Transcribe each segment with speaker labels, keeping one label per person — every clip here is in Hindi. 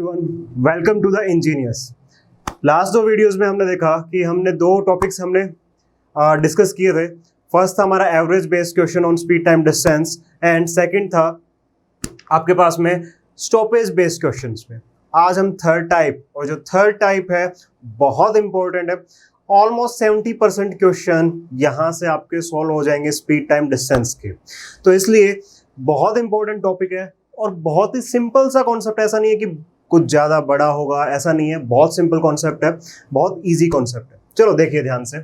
Speaker 1: Everyone, welcome to the engineers. Last दो वीडियोस में हमने देखा कि हमने दो टॉपिक्स हमने डिस्कस किए थे। फर्स्ट था हमारा average based question on speed time distance and second था आपके पास में स्टॉपेज बेस्ड क्वेश्चंस में। आज हम थर्ड टाइप, और जो थर्ड टाइप है बहुत इंपॉर्टेंट है। ऑलमोस्ट 70% क्वेश्चन यहाँ से आपके सॉल्व हो जाएंगे स्पीड टाइम डिस्टेंस के, तो इसलिए बहुत इंपॉर्टेंट टॉपिक है और बहुत ही सिंपल सा कॉन्सेप्ट। ऐसा नहीं है कि कुछ ज़्यादा बड़ा होगा, ऐसा नहीं है, बहुत सिंपल कॉन्सेप्ट है, बहुत इजी कॉन्सेप्ट है। चलो देखिए ध्यान से।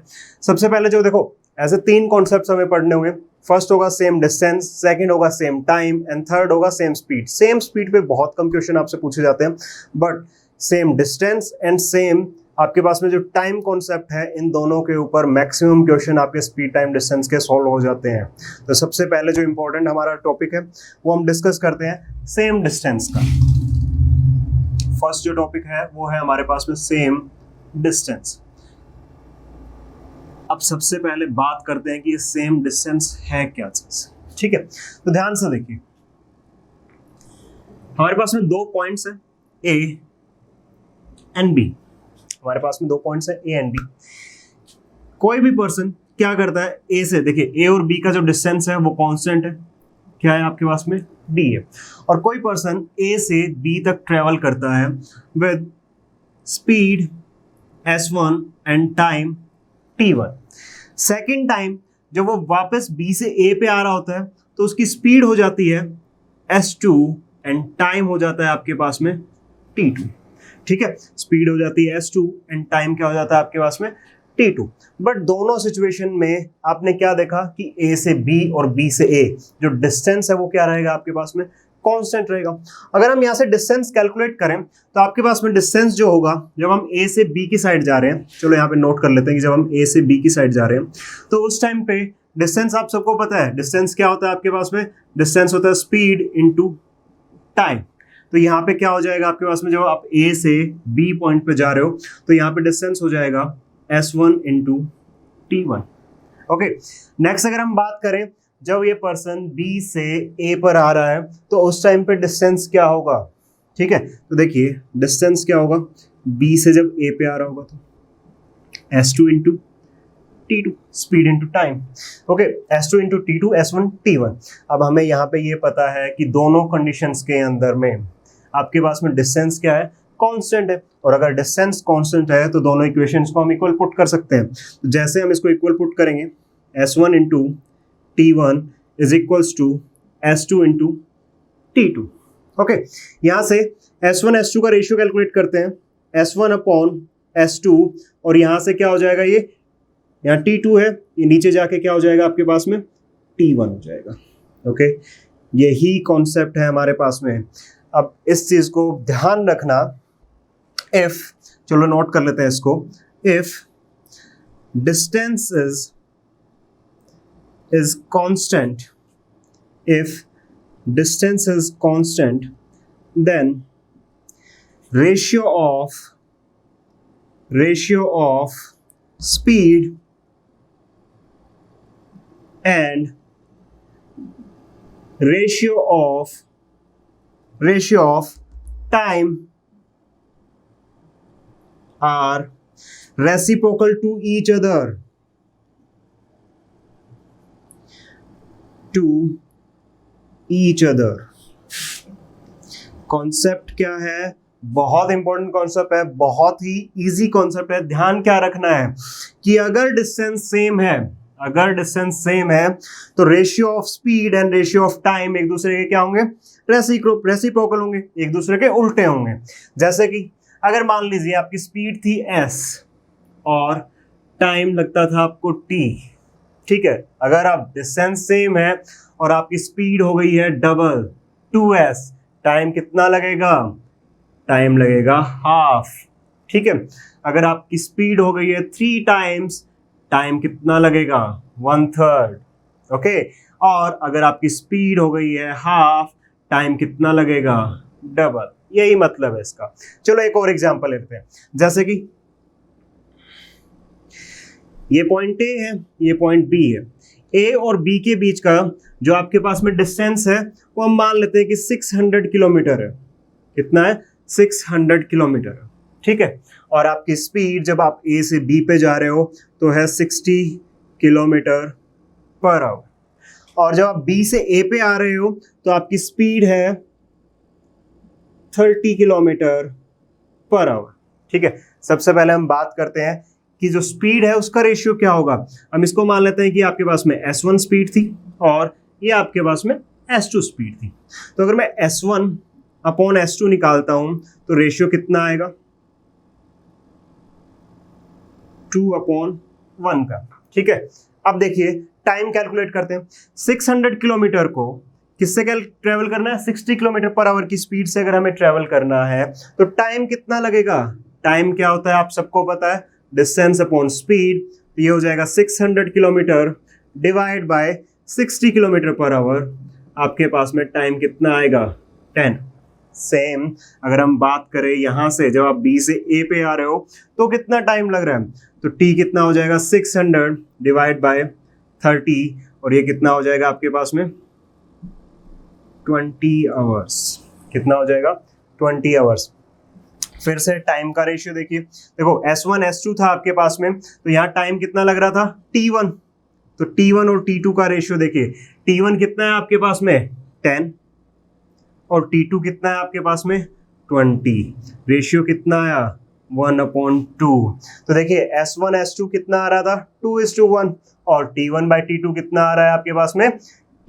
Speaker 1: सबसे पहले जो देखो, ऐसे तीन कॉन्सेप्ट हमें पढ़ने होंगे। फर्स्ट होगा सेम डिस्टेंस, सेकंड होगा सेम टाइम एंड थर्ड होगा सेम स्पीड। सेम स्पीड पे बहुत कम क्वेश्चन आपसे पूछे जाते हैं, but same distance and same आपके पास में जो टाइम कॉन्सेप्ट है, इन दोनों के ऊपर मैक्सिमम क्वेश्चन आपके स्पीड टाइम डिस्टेंस के सॉल्व हो जाते हैं। तो सबसे पहले जो इंपॉर्टेंट हमारा टॉपिक है वो हम डिस्कस करते हैं सेम डिस्टेंस का। फर्स्ट जो टॉपिक है वो है हमारे पास में सेम डिस्टेंस। अब सबसे पहले बात करते हैं कि ये सेम डिस्टेंस है क्या चीज। ठीक है, तो ध्यान से देखिए, हमारे पास में दो पॉइंट्स है ए एंड बी। हमारे पास में दो पॉइंट्स है ए एंड बी। कोई भी पर्सन क्या करता है, ए से देखिए, ए और बी का जो डिस्टेंस है वो कांस्टेंट है, क्या है आपके पास में, डी है। और कोई पर्सन ए से बी तक ट्रेवल करता है with speed s1 and time t1। Second time जब वो वापस बी से ए पे आ रहा होता है तो उसकी स्पीड हो जाती है s2 एंड टाइम हो जाता है आपके पास में t2। ठीक है, स्पीड हो जाती है s2 एंड टाइम क्या हो जाता है आपके पास में t2। बट दोनों सिचुएशन में आपने क्या देखा कि a से b और b से a जो डिस्टेंस है वो क्या रहेगा आपके पास में, कांस्टेंट रहेगा। अगर हम यहाँ से डिस्टेंस कैलकुलेट करें तो आपके पास में डिस्टेंस जो होगा जब हम a से b की साइड जा रहे हैं, चलो यहाँ पे नोट कर लेते हैं कि जब हम a से b की साइड जा रहे हैं तो उस टाइम पे डिस्टेंस आप सबको पता है, डिस्टेंस क्या होता है आपके पास में, डिस्टेंस होता है स्पीड इंटू टाइम। तो यहाँ पे क्या हो जाएगा आपके पास में, जब आप A से B पॉइंट पे जा रहे हो तो यहाँ पे डिस्टेंस हो जाएगा S1 into T1। Okay, next अगर हम बात करें जब ये पर्सन B से A पर आ रहा है तो उस टाइम पे डिस्टेंस क्या होगा। ठीक है, तो देखिए डिस्टेंस क्या होगा, B से जब A पे आ रहा होगा तो S2 into T2, speed into time. Okay, S2 into T2, S1 T1। अब हमें यहाँ पे ये पता है कि दोनों कंडीशंस के अंदर में आपके पास में डिस्टेंस क्या है, कांस्टेंट है। और अगर डिस्टेंस कांस्टेंट है तो दोनों इक्वेशंस को हम इक्वल पुट कर सकते हैं। तो जैसे हम इसको इक्वल पुट करेंगे, S1 into T1 is equals to S2 into T2। Okay, यहाँ से S1 S2 का रेशियो कैलकुलेट करते हैं, S1 अपॉन S2, और यहाँ से क्या हो जाएगा, ये यहाँ T2 है, ये नीचे जाके क्या हो जाएगा आपके पास में, T1 हो जाएगा। ओके, यही कॉन्सेप्ट है हमारे पास में। अब इस चीज को ध्यान रखना, इफ, चलो नोट कर लेते हैं इसको, if distance is constant, if distance is constant, then ratio of speed and ratio of time are reciprocal to each other, concept क्या है, बहुत इंपॉर्टेंट कॉन्सेप्ट है, बहुत ही इजी कॉन्सेप्ट है। ध्यान क्या रखना है कि अगर डिस्टेंस सेम है तो ratio of speed and ratio of time एक दूसरे के क्या होंगे, रेसिप्रोकल होंगे, एक दूसरे के उल्टे होंगे। जैसे कि अगर मान लीजिए आपकी स्पीड थी s और टाइम लगता था आपको t। ठीक है, अगर आप डिस्टेंस सेम है और आपकी स्पीड हो गई है डबल 2s, टाइम कितना लगेगा, टाइम लगेगा हाफ। ठीक है, अगर आपकी स्पीड हो गई है 3 टाइम्स, टाइम कितना लगेगा, 1/3। ओके, और अगर आपकी स्पीड हो गई है हाफ, टाइम कितना लगेगा, डबल। यही मतलब है इसका। चलो एक और एग्जांपल लेते हैं, जैसे कि ये पॉइंट ए है, ये पॉइंट बी है। ए और बी के बीच का जो आपके पास में डिस्टेंस है वो हम मान लेते हैं कि 600 किलोमीटर है। कितना है? 600 किलोमीटर, ठीक है। और आपकी स्पीड जब आप ए से बी पे जा रहे हो तो है 60 किलोमीटर पर आवर, और जब आप बी से ए पे आ रहे हो तो आपकी स्पीड है 30 किलोमीटर पर आवर, ठीक है। सबसे पहले हम बात करते हैं कि जो स्पीड है उसका रेशियो क्या होगा। हम इसको मान लेते हैं कि आपके पास में S1 स्पीड थी और ये आपके पास में S2 स्पीड थी। तो अगर मैं S1 अपॉन S2 निकालता हूं तो रेशियो कितना आएगा, 2/1 का, ठीक है। अब देखिए टाइम कैलकुलेट करते हैं। 600 किलोमीटर को किससे ट्रेवल करना है, 60 किलोमीटर पर आवर की स्पीड से अगर हमें ट्रेवल करना है तो टाइम कितना लगेगा। टाइम क्या होता है आप सबको पता है, डिस्टेंस अपॉन स्पीड। तो ये हो जाएगा 600 kilometre divide by 60 kilometre per hour, आपके पास में टाइम कितना आएगा, 10। सेम अगर हम बात करें यहां से जब आप बी से ए पे आ रहे हो तो कितना टाइम लग रहा है, तो टी कितना हो जाएगा 600 डिवाइड बाय 30, और ये कितना हो जाएगा आपके पास में 20 आवर्स। कितना हो जाएगा 20 आवर्स। फिर से टाइम का रेशियो देखिए, देखो S1 S2 था आपके पास में, तो यहाँ टाइम कितना लग रहा था T1, तो T1 और T2 का रेशियो देखिए, T1 कितना है आपके पास में 10 और T2 कितना है आपके पास में 20, रेशियो कितना आया 1/2। तो देखिए S1 S2 कितना आ रहा था 2:1, और T1/T2 कितना आ रहा है आपके पास में,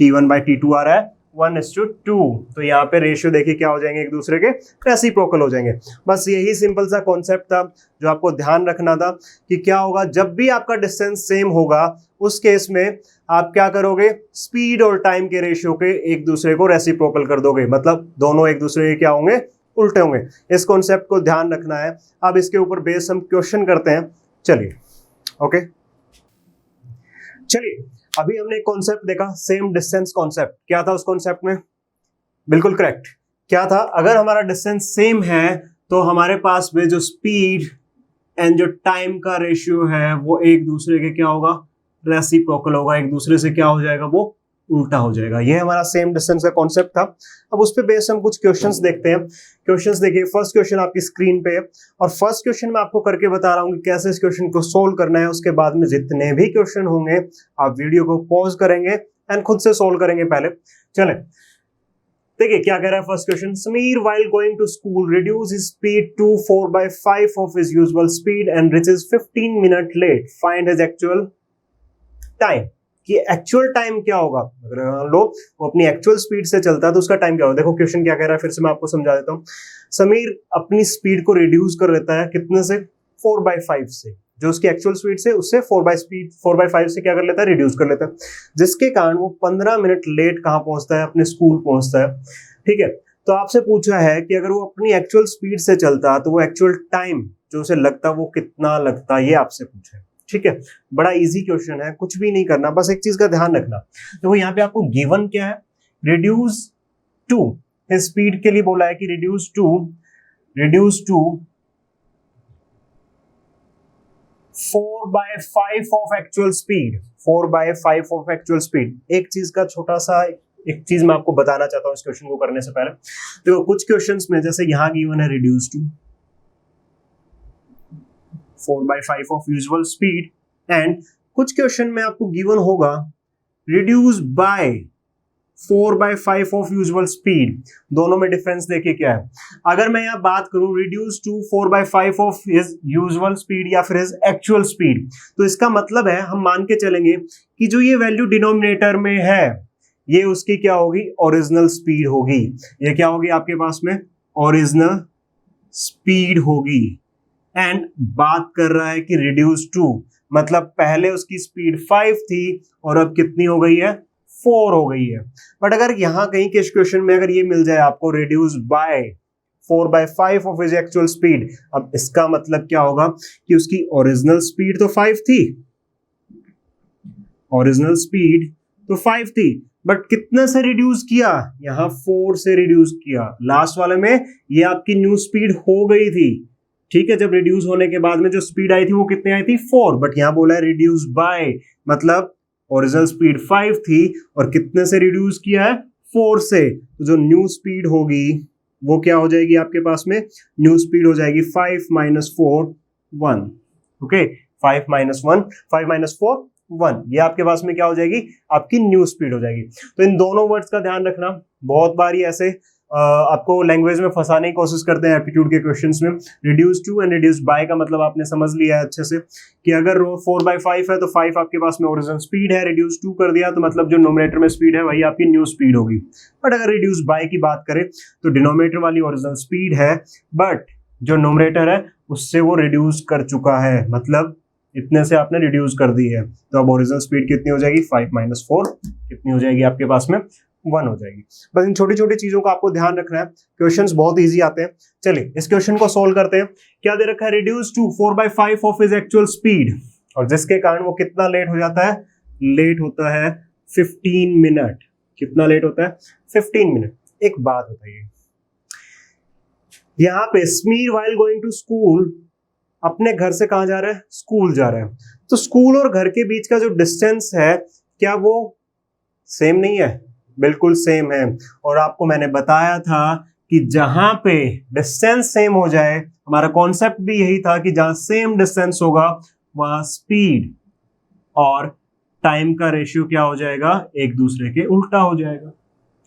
Speaker 1: T1/T2 आ रहा है 1:2। तो यहाँ पे रेशियो देखिए क्या हो जाएंगे, एक दूसरे के रेसिप्रोकल हो जाएंगे। बस यही सिंपल सा कॉन्सेप्ट था जो आपको ध्यान रखना था कि क्या होगा जब भी आपका डिस्टेंस सेम होगा उस केस में आप क्या करोगे, स्पीड और टाइम के रेशियो के एक दूसरे को रेसिप्रोकल कर दोगे, मतलब दोनों एक दूसरे के क्या होंगे, उल्टे होंगे। इस कॉन्सेप्ट को ध्यान रखना है। अब इसके ऊपर बेस हम क्वेश्चन करते हैं, चलिए। ओके चलिए, अभी हमने एक कॉन्सेप्ट देखा, सेम डिस्टेंस कॉन्सेप्ट। क्या था उस कॉन्सेप्ट में, बिल्कुल करेक्ट, क्या था, अगर हमारा डिस्टेंस सेम है तो हमारे पास में जो स्पीड एंड जो टाइम का रेशियो है वो एक दूसरे के क्या होगा, रेसिप्रोकल होगा, एक दूसरे से क्या हो जाएगा, वो उल्टा हो जाएगा। ये हमारा सेम डिस्टेंस का कॉन्सेप्ट था। अब उस पे बेस्ड हम कुछ क्वेश्चंस देखते हैं। क्वेश्चंस देखिए, फर्स्ट क्वेश्चन आपकी स्क्रीन पे है और फर्स्ट क्वेश्चन मैं आपको करके बता रहा हूँ कि कैसे इस क्वेश्चन को सोल्व करना है। उसके बाद में जितने भी क्वेश्चन होंगे आप वीडियो को पॉज करेंगे एंड खुद से सोल्व करेंगे। पहले चले देखिए क्या कह रहा है first question. Sameer while going to school reduce his speed to 4/5 of his usual speed and reaches 15 minutes late. Find his actual time. कि एक्चुअल टाइम क्या होगा, अगर मान लो वो अपनी एक्चुअल स्पीड से चलता है तो उसका टाइम क्या होगा। देखो क्वेश्चन क्या कह रहा है, फिर से मैं आपको समझा देता हूँ। समीर अपनी स्पीड को रिड्यूस कर लेता है कितने से, 4/5 से, जो उसकी एक्चुअल स्पीड से उससे 4/5 से क्या कर लेता है, रिड्यूस कर लेता है, जिसके कारण वो 15 मिनट लेट कहाँ पहुंचता है, अपने स्कूल पहुंचता है। ठीक है, तो आपसे पूछा है कि अगर वो अपनी एक्चुअल स्पीड से चलता तो वो एक्चुअल टाइम जो उसे लगता वो कितना लगता, ये आपसे पूछा है। ठीक है, बड़ा इजी क्वेश्चन है, कुछ भी नहीं करना, बस एक चीज का ध्यान रखना। तो यहाँ पे आपको गिवन क्या है, रिड्यूस टू, स्पीड के लिए बोला है कि reduce to 4/5 of actual speed, 4/5 of actual speed. एक चीज का छोटा सा एक चीज मैं आपको बताना चाहता हूँ इस क्वेश्चन को करने से पहले। देखो कुछ क्वेश्चंस में जैसे यहाँ गिवन है reduce to 4/5 of usual speed, and कुछ क्वेश्चन में आपको गिवन होगा reduce by 4/5 of usual speed. दोनों में डिफरेंस देखिए क्या है। अगर मैं यहाँ बात करूं reduce to 4/5 of his usual speed या फिर हिज एक्चुअल स्पीड, तो इसका मतलब है हम मान के चलेंगे कि जो ये वैल्यू डिनोमिनेटर में है ये उसकी क्या होगी, ओरिजिनल स्पीड होगी। ये क्या होगी आपके पास में, ओरिजिनल स्पीड होगी। एंड बात कर रहा है कि रिड्यूस टू मतलब पहले उसकी स्पीड 5 थी और अब कितनी हो गई है, 4 हो गई है। बट अगर यहां कहीं के क्वेश्चन में अगर ये मिल जाए आपको reduce by 4/5 of his actual speed, अब इसका मतलब क्या होगा कि उसकी ओरिजिनल स्पीड तो 5 थी, ओरिजिनल स्पीड तो 5 थी, बट कितने से रिड्यूस किया, यहां 4 से रिड्यूस किया। लास्ट वाले में ये आपकी न्यू स्पीड हो गई थी। ठीक है, जब रिड्यूस होने के बाद में जो स्पीड आई थी वो कितनी आई थी, 4, बट यहां बोला है रिड्यूस बाय, मतलब ओरिजिनल स्पीड 5 थी और कितने से रिड्यूस किया है, 4 से। तो जो न्यू स्पीड होगी वो क्या हो जाएगी आपके पास में, न्यू स्पीड हो जाएगी 5 - 4 1। ओके, 5 - 1, 5 - 4 1, ये आपके पास में क्या हो जाएगी, आपकी न्यू स्पीड हो जाएगी। तो इन दोनों वर्ड्स का ध्यान रखना। बहुत बार ये ऐसे आपको लैंग्वेज में फंसाने की कोशिश करते हैं एप्टीट्यूड के क्वेश्चंस में। Reduce to and reduce by का मतलब आपने समझ लिया है अच्छे से कि अगर 4/5 है तो 5 आपके पास में ओरिजिनल स्पीड है, रिड्यूस टू कर दिया तो मतलब जो नोमिनेटर में स्पीड है वही आपकी न्यू स्पीड होगी। बट अगर रिड्यूस बाय की बात करें तो डिनोमिनेटर वाली ओरिजिनल स्पीड है, बट जो नोमिनेटर है उससे वो रिड्यूस कर चुका है, मतलब इतने से आपने रिड्यूस कर दी है। तो अब ओरिजिनल स्पीड कितनी हो जाएगी, 5 - 4 कितनी हो जाएगी आपके पास में, 1 हो जाएगी। बस इन छोटी छोटी चीजों का आपको ध्यान रखना है, क्वेश्चंस बहुत इजी आते हैं। चलिए इस क्वेश्चन को सॉल्व करते हैं। क्या दे रखा है, reduce to 4/5 of his actual speed, और जिसके कारण वो कितना लेट हो जाता है, लेट होता है 15 मिनट। कितना लेट होता है, 15 मिनट। एक बात बताइए, यहाँ पे Sameer while going to school अपने घर से कहां जा रहा है, स्कूल जा रहा है। तो स्कूल और घर के बीच का जो डिस्टेंस है क्या वो सेम नहीं है, बिल्कुल सेम है। और आपको मैंने बताया था कि जहां पे डिस्टेंस सेम हो जाए, हमारा कॉन्सेप्ट भी यही था कि जहां सेम डिस्टेंस होगा वहां स्पीड और टाइम का रेशियो क्या हो जाएगा, एक दूसरे के उल्टा हो जाएगा।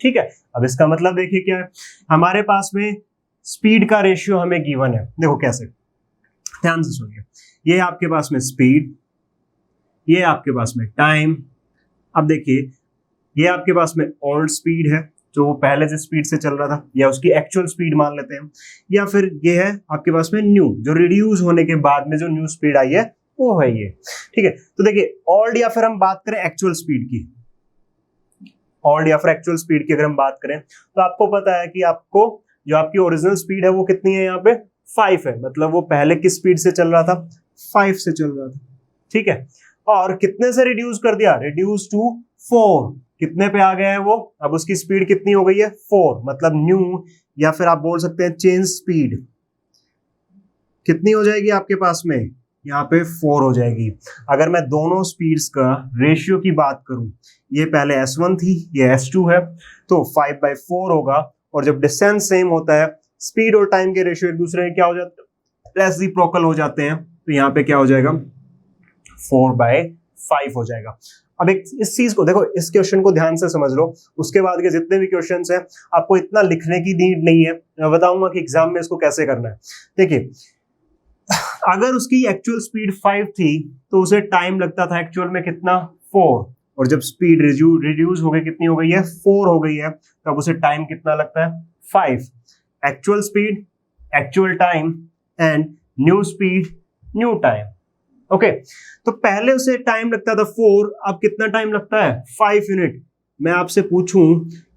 Speaker 1: ठीक है, अब इसका मतलब देखिए क्या है, हमारे पास में स्पीड का रेशियो हमें गिवन है। देखो कैसे, ध्यान से सुनिए, ये आपके पास में स्पीड, ये आपके पास में टाइम। अब देखिए ये आपके पास में ओल्ड स्पीड है जो वो पहले जिस स्पीड से चल रहा था, या उसकी एक्चुअल स्पीड मान लेते हैं, या फिर ये है आपके पास में न्यू, जो रिड्यूस होने के बाद में जो न्यू स्पीड आई है वो है ये। ठीक है, तो देखिए ओल्ड या फिर हम बात करें एक्चुअल स्पीड की, ओल्ड या फिर एक्चुअल स्पीड की अगर हम बात करें तो आपको पता है कि आपको जो आपकी ओरिजिनल स्पीड है वो कितनी है, यहाँ पे 5 है, मतलब वो पहले किस स्पीड से चल रहा था, 5 से चल रहा था। ठीक है, और कितने से रिड्यूस कर दिया, रिड्यूस टू 4, कितने पे आ गया है वो, अब उसकी स्पीड कितनी हो गई है, 4, मतलब न्यू, या फिर आप बोल सकते हैं चेंज स्पीड कितनी हो जाएगी आपके पास में, यहाँ पे 4 हो जाएगी। अगर मैं दोनों स्पीड्स का रेशियो की बात करूं, ये पहले S1 थी, ये S2 है, तो 5/4 होगा। और जब डिस्टेंस सेम होता है, स्पीड और टाइम के रेशियो एक दूसरे में क्या हो जाते हैं, रेसिप्रोकल हो जाते हैं, तो यहाँ पे क्या हो जाएगा, 4/5 हो जाएगा। अब एक इस चीज को देखो, इस क्वेश्चन को ध्यान से समझ लो, उसके बाद के जितने भी क्वेश्चंस हैं आपको इतना लिखने की नीड नहीं है, मैं बताऊंगा कि एग्जाम में इसको कैसे करना है। देखिए अगर उसकी एक्चुअल स्पीड 5 थी तो उसे टाइम लगता था एक्चुअल में कितना, 4, और जब स्पीड रिड्यूस हो गई, कितनी हो गई है, 4 हो गई है, तो अब उसे टाइम कितना लगता है, 5। Actual speed, actual time and new speed, new time. Okay, तो पहले उसे टाइम लगता था 4, अब कितना टाइम लगता है, 5 यूनिट। मैं आपसे पूछूं,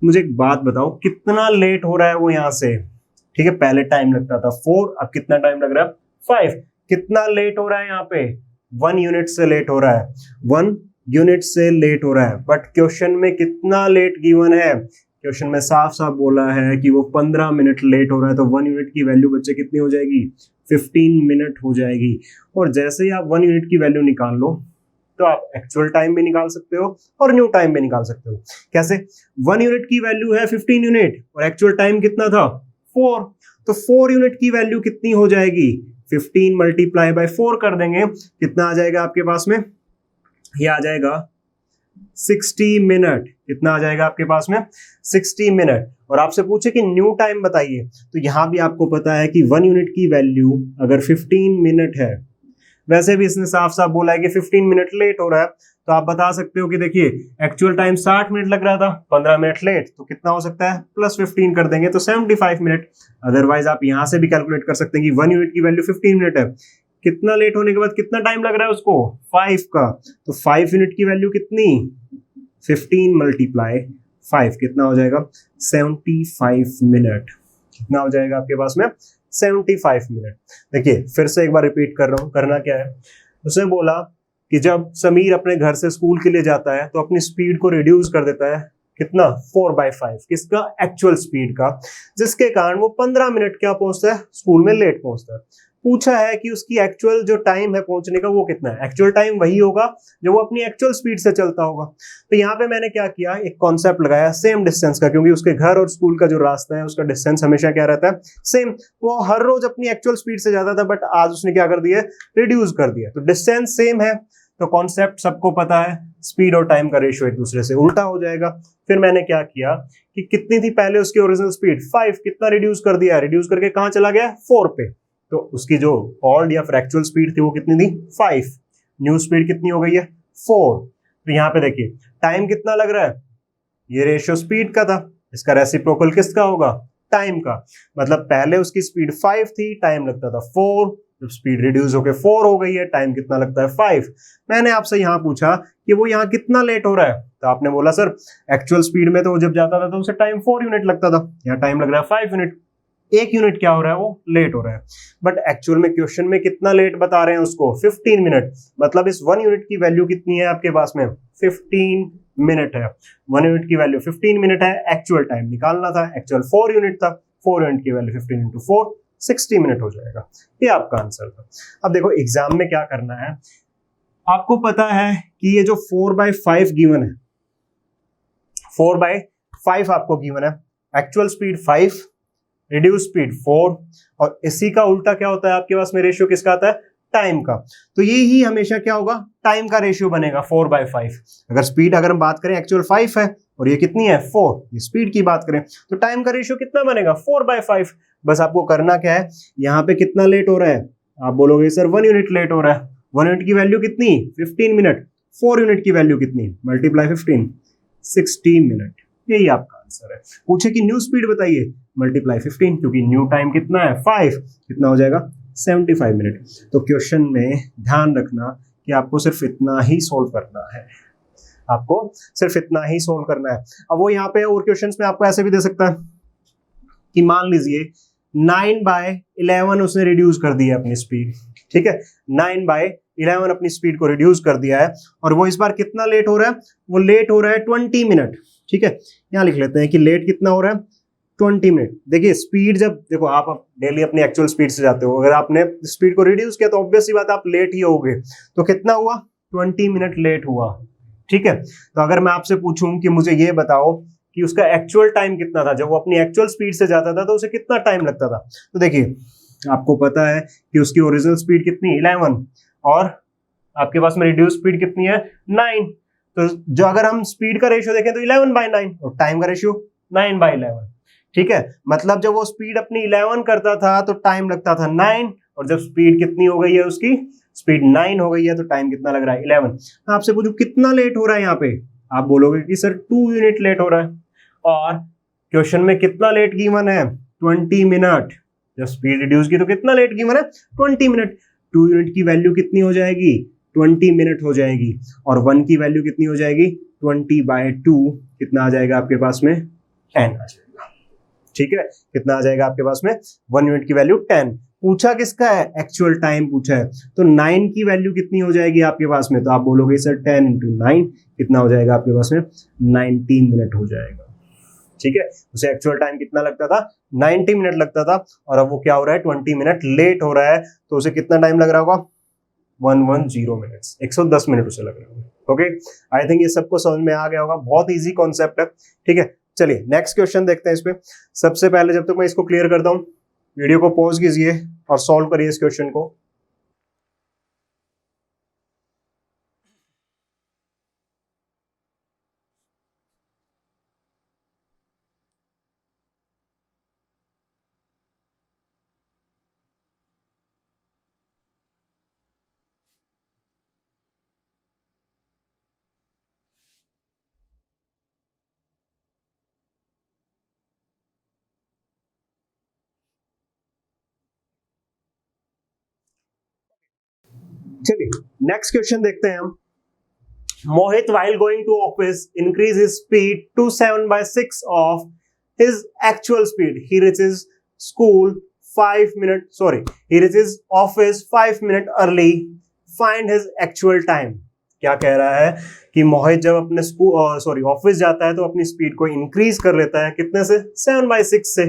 Speaker 1: मुझे एक बात बताओ, कितना लेट हो रहा है वो यहां से। ठीक है, पहले टाइम लगता था 4, अब कितना टाइम लग रहा है, 5। कितना लेट हो रहा है यहाँ पे, 1 यूनिट से लेट हो रहा है, 1 यूनिट से लेट हो रहा है। बट क्वेश्चन में कितना लेट गिवन है, क्वेश्चन में साफ साफ बोला है कि वो 15 मिनट लेट हो रहा है, तो 1 यूनिट की वैल्यू बच्चे कितनी हो जाएगी, 15 मिनट हो जाएगी। और जैसे ही आप 1 यूनिट की वैल्यू निकाल लो तो आप एक्चुअल टाइम भी निकाल सकते हो और न्यू टाइम भी निकाल सकते हो। कैसे, 1 यूनिट की वैल्यू है 15 यूनिट और एक्चुअल टाइम कितना था, 4, तो 4 यूनिट की वैल्यू कितनी हो जाएगी, 15 × 4 कर देंगे, कितना आ जाएगा आपके पास में, ये आ जाएगा 60 मिनट। कितना आ जाएगा आपके पास में, 60 मिनट। और आपसे पूछे कि न्यू टाइम बताइए, तो यहां भी आपको पता है कि 1 यूनिट की वैल्यू अगर 15 मिनट है, वैसे भी इसने साफ साफ बोला है कि 15 मिनट लेट हो रहा है, तो आप बता सकते हो कि देखिए एक्चुअल टाइम 60 मिनट लग रहा था, 15 मिनट लेट, तो कितना हो सकता है, +15 कर देंगे तो 75 मिनट। अदरवाइज आप यहां से भी कैलकुलेट कर सकते हैं कि 1 यूनिट की वैल्यू 15 मिनट है, कितना लेट होने के बाद कितना टाइम लग रहा है उसको, 5 का, तो 5 यूनिट की वैल्यू कितनी, 15 × 5 कितना हो जाएगा, 75 मिनट। कितना हो जाएगा आपके पास में, 75 मिनट। देखिए फिर से एक बार रिपीट कर रहा हूं, करना क्या है, उसने बोला कि जब समीर अपने घर से स्कूल के लिए जाता है तो अपनी स्पीड को रिड्यूस कर देता है, कितना, 4/5, किसका, एक्चुअल स्पीड का, जिसके कारण वो 15 मिनट क्या पहुंचता है, स्कूल में लेट पहुंचता है। पूछा है कि उसकी एक्चुअल जो टाइम है पहुंचने का वो कितना है। एक्चुअल टाइम वही होगा जो वो अपनी एक्चुअल स्पीड से चलता होगा। तो यहाँ पे मैंने क्या किया, एक कॉन्सेप्ट लगाया सेम डिस्टेंस का, क्योंकि उसके घर और स्कूल का जो रास्ता है उसका डिस्टेंस हमेशा क्या रहता है, सेम। वो हर रोज अपनी एक्चुअल स्पीड से जाता था, बट आज उसने क्या कर दिया, रिड्यूस कर दिया। तो डिस्टेंस सेम है, तो कॉन्सेप्ट सबको पता है, स्पीड और टाइम का रेशियो एक दूसरे से उल्टा हो जाएगा। फिर मैंने क्या किया कि कितनी थी पहले उसकी ओरिजिनल स्पीड 5, कितना रिड्यूस कर दिया, रिड्यूस करके कहां चला गया, 4 पे। तो उसकी जो ऑल्ड या फ्रैक्चुअल स्पीड थी वो कितनी थी, 5। न्यू स्पीड कितनी हो गई है, 4। तो यहाँ पे देखिए टाइम कितना लग रहा है, ये रेशियो स्पीड का था, इसका रेसिप्रोकल किसका होगा, टाइम का। मतलब पहले उसकी स्पीड 5 थी, टाइम लगता था 4, जब स्पीड रिड्यूस होकर 4 हो गई है, टाइम कितना लगता है, 5। मैंने आपसे यहाँ पूछा कि वो यहाँ कितना लेट हो रहा है, तो आपने बोला सर एक्चुअल स्पीड में तो वो जब जाता था तो उसे टाइम 4 यूनिट लगता था, यहाँ टाइम लग रहा है 5 यूनिट। 1 यूनिट क्या हो रहा है, वो लेट हो रहा है। बट एक्चुअल में क्वेश्चन में कितना लेट बता रहे हैं उसको, 15 मिनट। मतलब इस 1 यूनिट की वैल्यू कितनी है आपके पास में, 15 मिनट है। 1 यूनिट की वैल्यू 15 मिनट है, एक्चुअल टाइम निकालना था, एक्चुअल 4 यूनिट था, 4 यूनिट की वैल्यू 15 इंटू 4, 60 मिनट हो जाएगा। ये आपका आंसर था। अब देखो एग्जाम में क्या करना है, आपको पता है कि ये जो 4/5 गिवन है, 4/5 आपको गिवन है, एक्चुअल स्पीड 5, रिड्यूस स्पीड 4, और इसी का उल्टा क्या होता है आपके पास में, रेशियो किसका आता है, टाइम का। तो ये ही हमेशा क्या होगा, टाइम का रेशियो बनेगा 4/5। अगर स्पीड अगर हम बात करें एक्चुअल 5 है और ये कितनी है 4, ये स्पीड की बात करें, तो टाइम का रेशियो कितना बनेगा, 4/5। बस आपको करना क्या है, यहाँ पे कितना लेट हो रहा है, आप बोलोगे सर 1 यूनिट लेट हो रहा है। 1 यूनिट की वैल्यू कितनी, 15 मिनट। 4 यूनिट की वैल्यू कितनी, मल्टीप्लाई 15, 60 मिनट। यही आपका आंसर है। पूछे कि न्यू स्पीड बताइए, मल्टीप्लाई 15, क्योंकि न्यू टाइम कितना है 5, कितना हो जाएगा 75 मिनट। तो क्वेश्चन में ध्यान रखना कि आपको सिर्फ इतना ही सोल्व करना है, आपको सिर्फ इतना ही सोल्व करना है। अब वो यहाँ पे और क्वेश्चंस में आपको ऐसे भी दे सकता है कि मान लीजिए 9/11 उसने रिड्यूस कर दिया अपनी स्पीड, ठीक है, 9/11 अपनी स्पीड को रिड्यूस कर दिया है, और वो इस बार कितना लेट हो रहा है, वो लेट हो रहा है 20 मिनट, ठीक है। यहाँ लिख लेते हैं कि लेट कितना हो रहा है, 20 मिनट। देखिए स्पीड जब, देखो आप डेली अपनी एक्चुअल स्पीड से जाते हो, अगर आपने स्पीड को रिड्यूस किया तो ऑब्वियस सी बात आप लेट ही होगे। तो कितना हुआ, 20 मिनट लेट हुआ, ठीक है। तो अगर मैं आपसे पूछूं कि मुझे ये बताओ कि उसका एक्चुअल टाइम कितना था, जब वो अपनी एक्चुअल स्पीड से जाता था तो उसे कितना टाइम लगता था, तो देखिए आपको पता है कि उसकी ओरिजिनल स्पीड कितनी 11, और आपके पास में रिड्यूस स्पीड कितनी है 9। तो जो अगर हम स्पीड का रेशियो देखें तो 11/9, और टाइम का रेशियो 9/11, ठीक है। मतलब जब वो स्पीड अपनी 11 करता था तो टाइम लगता था 9, और जब स्पीड कितनी हो गई है उसकी, स्पीड 9 हो गई है, तो टाइम कितना लग रहा है 11। आपसे पूछूं कितना लेट हो रहा है यहाँ पे, आप बोलोगे कि सर 2 यूनिट लेट हो रहा है, और क्वेश्चन में कितना लेट गिवन है 20 मिनट। जब स्पीड रिड्यूस की तो कितना लेट गिवन है 20 मिनट। 2 यूनिट की वैल्यू कितनी हो जाएगी 20 मिनट हो जाएगी, और 1 की वैल्यू कितनी हो जाएगी 20/2, कितना आ जाएगा आपके पास में 10 आ जाएगा, ठीक है। कितना आ जाएगा आपके पास में 1 यूनिट की वैल्यू 10। पूछा किसका है, एक्चुअल टाइम पूछा है, तो 9 की वैल्यू कितनी हो जाएगी आपके पास में, तो आप बोलोगे सर 10 इंटू 9 कितना हो जाएगा आपके पास में 19 मिनट हो जाएगा, ठीक है। उसे एक्चुअल टाइम कितना लगता था 90 मिनट लगता था, और अब वो क्या हो रहा है 20 मिनट लेट हो रहा है, तो उसे कितना टाइम लग रहा होगा 110 मिनट्स, 110 मिनट उसे लग रहा होगा। ओके, आई थिंक ये सबको समझ में आ गया होगा, बहुत इजी कॉन्सेप्ट है, ठीक है। चलिए नेक्स्ट क्वेश्चन देखते हैं इस पे। सबसे पहले जब तक मैं इसको क्लियर करता हूँ, वीडियो को पॉज कीजिए और सॉल्व करिए इस क्वेश्चन को। चलिए नेक्स्ट क्वेश्चन देखते हैं हम। Mohit, while going to office, increase his speed to 7/6 of his actual speed. He reaches school 5 minutes. Sorry, he reaches office 5 minutes early. Find his actual time. क्या कह रहा है कि मोहित जब अपने स्कूल ऑफिस जाता है तो अपनी स्पीड को इंक्रीज कर लेता है कितने से 7/6 से।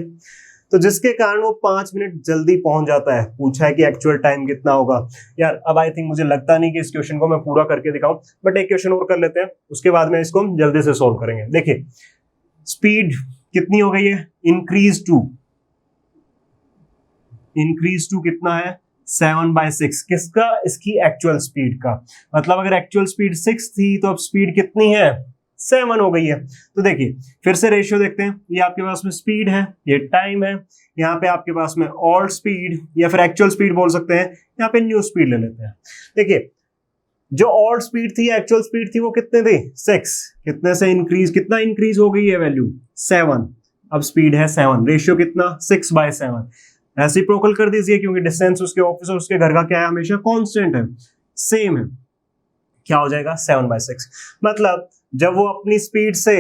Speaker 1: तो जिसके कारण वो 5 मिनट जल्दी पहुंच जाता है। पूछा है कि एक्चुअल टाइम कितना होगा। यार अब आई थिंक मुझे लगता नहीं कि इस क्वेश्चन को मैं पूरा करके दिखाऊं, बट एक क्वेश्चन और कर लेते हैं, उसके बाद में इसको हम जल्दी से सोल्व करेंगे। देखिए स्पीड कितनी हो गई है, इंक्रीज टू कितना है 7/6, किसका, इसकी एक्चुअल स्पीड का। मतलब अगर एक्चुअल स्पीड 6 थी तो अब स्पीड कितनी है 7 हो गई है। तो देखिए फिर से रेशियो देखते हैं, ये आपके पास में स्पीड है, ये टाइम है, यहाँ पे आपके पास में ऑल्ड स्पीड या फिर एक्चुअल स्पीड बोल सकते हैं, यहाँ पे न्यू स्पीड ले लेते हैं। देखिए जो ऑल्ड स्पीड थी, एक्चुअल स्पीड थी, वो कितने थे 6, कितने से इंक्रीज, कितना इंक्रीज हो गई है वैल्यू 7, अब स्पीड है 7, रेशियो कितना 6/7। रेसिप्रोकल कर दीजिए क्योंकि डिस्टेंस उसके ऑफिस और उसके घर का क्या है, हमेशा कांस्टेंट है, सेम है, क्या हो जाएगा 7/6। मतलब जब वो अपनी स्पीड से,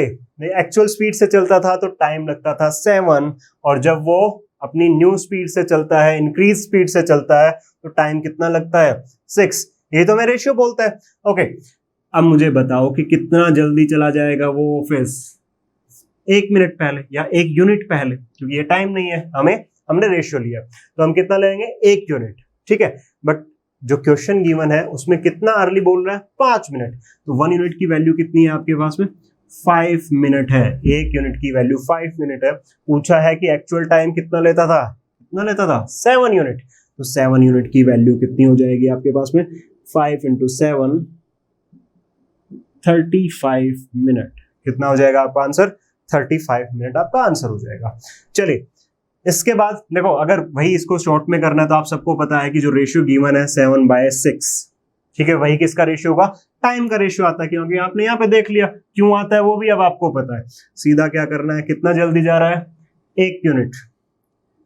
Speaker 1: एक्चुअल स्पीड से चलता था तो टाइम लगता था 7, और जब वो अपनी न्यू स्पीड से चलता है, इंक्रीज स्पीड से चलता है, तो टाइम कितना लगता है 6। ये तो मैं रेशियो बोलता है। ओके अब मुझे बताओ कि कितना जल्दी चला जाएगा वो ऑफिस 1 मिनट पहले या 1 यूनिट पहले, क्योंकि ये टाइम नहीं है, हमने रेशियो लिया, तो हम कितना लेंगे 1 यूनिट, ठीक है। बट जो क्वेश्चन गिवन है उसमें कितना अर्ली बोल रहा है 5 मिनट, तो 1 यूनिट की वैल्यू कितनी है आपके पास में 5 मिनट है, 1 यूनिट की वैल्यू 5 मिनट है। पूछा है कि एक्चुअल टाइम कितना लेता था 7 यूनिट, तो 7 यूनिट की वैल्यू कितनी हो जाएगी आपके पास में 5 × 7 35 मिनट, कितना हो जाएगा आपका आंसर 35 मिनट आपका आंसर हो जाएगा। चलिए इसके बाद देखो, अगर वही इसको शॉर्ट में करना है तो आप सबको पता है कि जो रेशियो गिवन है 7/6, ठीक है, वही किसका रेशियो होगा, टाइम का रेशियो आता है, क्योंकि आपने यहाँ पे देख लिया क्यों आता है वो भी अब आपको पता है। सीधा क्या करना है, कितना जल्दी जा रहा है 1 यूनिट,